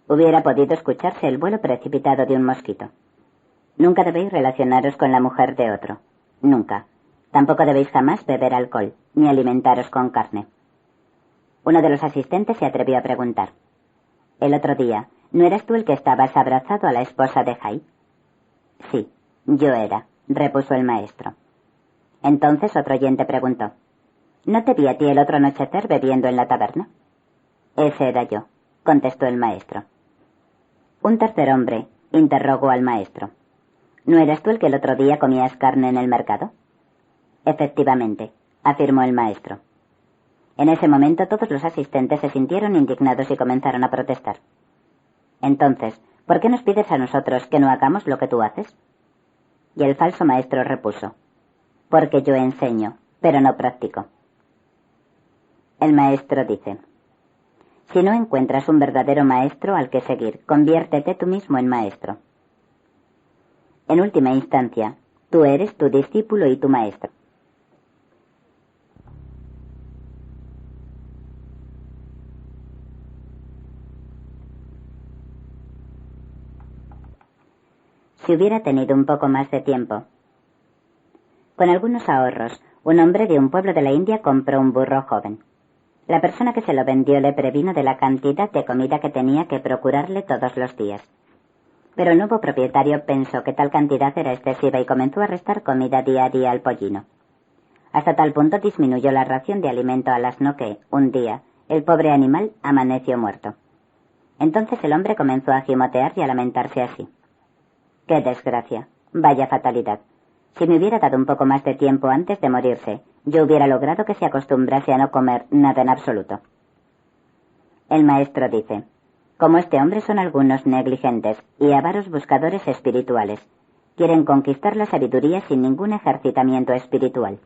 Hubiera podido escucharse el vuelo precipitado de un mosquito. Nunca debéis relacionaros con la mujer de otro. Nunca. Tampoco debéis jamás beber alcohol, ni alimentaros con carne. Uno de los asistentes se atrevió a preguntar: «El otro día, ¿no eras tú el que estabas abrazado a la esposa de Jai?». «Sí, yo era», repuso el maestro. Entonces otro oyente preguntó: «¿No te vi a ti el otro anochecer bebiendo en la taberna?». «Ese era yo», contestó el maestro. Un tercer hombre interrogó al maestro: «¿No eras tú el que el otro día comías carne en el mercado?». «Efectivamente», afirmó el maestro. En ese momento todos los asistentes se sintieron indignados y comenzaron a protestar. «Entonces, ¿por qué nos pides a nosotros que no hagamos lo que tú haces?». Y el falso maestro repuso: «Porque yo enseño, pero no practico». El maestro dice: «Si no encuentras un verdadero maestro al que seguir, conviértete tú mismo en maestro. En última instancia, tú eres tu discípulo y tu maestro». si hubiera tenido un poco más de tiempo. Con algunos ahorros, un hombre de un pueblo de la India compró un burro joven. La persona que se lo vendió le previno de la cantidad de comida que tenía que procurarle todos los días. Pero el nuevo propietario pensó que tal cantidad era excesiva y comenzó a restar comida día a día al pollino. Hasta tal punto disminuyó la ración de alimento al asno que, un día, el pobre animal amaneció muerto. Entonces el hombre comenzó a gimotear y a lamentarse así. ¡Qué desgracia! ¡Vaya fatalidad! Si me hubiera dado un poco más de tiempo antes de morirse, yo hubiera logrado que se acostumbrase a no comer nada en absoluto. El maestro dice, como este hombre son algunos negligentes y avaros buscadores espirituales. Quieren conquistar la sabiduría sin ningún ejercitamiento espiritual.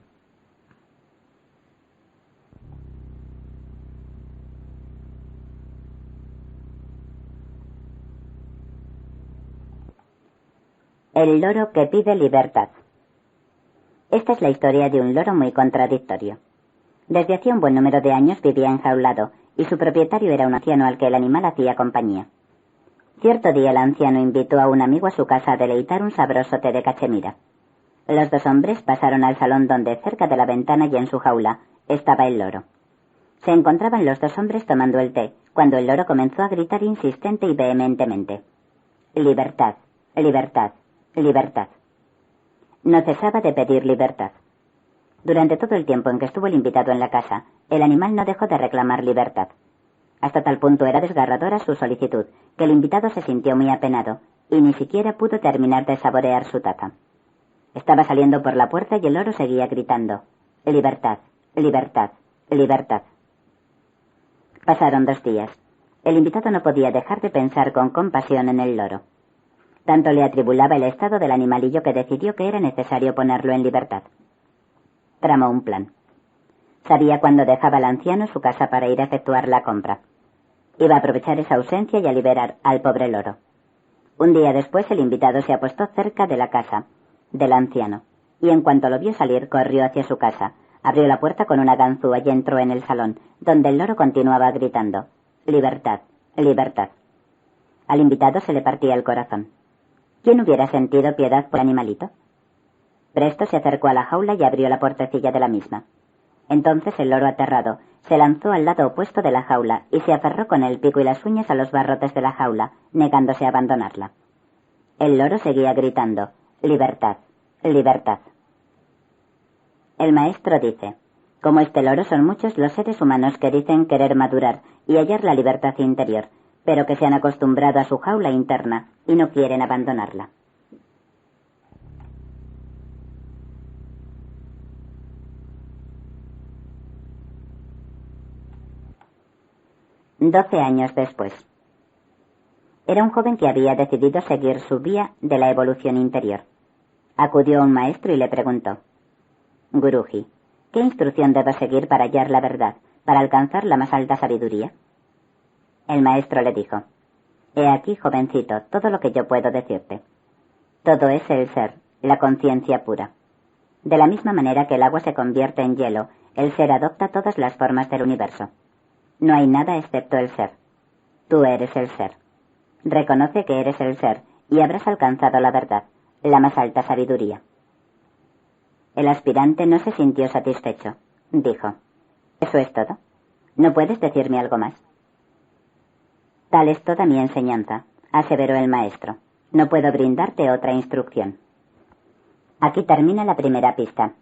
El loro que pide libertad. Esta es la historia de un loro muy contradictorio. Desde hacía un buen número de años vivía enjaulado, y su propietario era un anciano al que el animal hacía compañía. Cierto día el anciano invitó a un amigo a su casa a deleitar un sabroso té de cachemira. Los dos hombres pasaron al salón donde, cerca de la ventana y en su jaula, estaba el loro. Se encontraban los dos hombres tomando el té, cuando el loro comenzó a gritar insistente y vehementemente. «Libertad, libertad, libertad». No cesaba de pedir libertad. Durante todo el tiempo en que estuvo el invitado en la casa, el animal no dejó de reclamar libertad. Hasta tal punto era desgarradora su solicitud, que el invitado se sintió muy apenado, y ni siquiera pudo terminar de saborear su taza. Estaba saliendo por la puerta y el loro seguía gritando, «Libertad, libertad, libertad». Pasaron 2 días. El invitado no podía dejar de pensar con compasión en el loro. Tanto le atribulaba el estado del animalillo que decidió que era necesario ponerlo en libertad. Tramó un plan. Sabía cuándo dejaba el anciano su casa para ir a efectuar la compra. Iba a aprovechar esa ausencia y a liberar al pobre loro. Un día después el invitado se apostó cerca de la casa del anciano, y en cuanto lo vio salir corrió hacia su casa, abrió la puerta con una ganzúa y entró en el salón, donde el loro continuaba gritando, «Libertad, libertad». Al invitado se le partía el corazón. ¿Quién hubiera sentido piedad por el animalito? Presto se acercó a la jaula y abrió la puertecilla de la misma. Entonces el loro aterrado se lanzó al lado opuesto de la jaula y se aferró con el pico y las uñas a los barrotes de la jaula, negándose a abandonarla. El loro seguía gritando, «Libertad, libertad». El maestro dice, como este loro son muchos los seres humanos que dicen querer madurar y hallar la libertad interior, pero que se han acostumbrado a su jaula interna y no quieren abandonarla. «12 años después. Era un joven que había decidido seguir su vía de la evolución interior. Acudió a un maestro y le preguntó, «Guruji, ¿qué instrucción debo seguir para hallar la verdad, para alcanzar la más alta sabiduría?» El maestro le dijo, «He aquí, jovencito, todo lo que yo puedo decirte. Todo es el ser, la conciencia pura. De la misma manera que el agua se convierte en hielo, el ser adopta todas las formas del universo. No hay nada excepto el ser. Tú eres el ser. Reconoce que eres el ser y habrás alcanzado la verdad, la más alta sabiduría». El aspirante no se sintió satisfecho. Dijo, «¿Eso es todo? ¿No puedes decirme algo más?» «Tal es toda mi enseñanza», aseveró el maestro. «No puedo brindarte otra instrucción». Aquí termina la primera pista.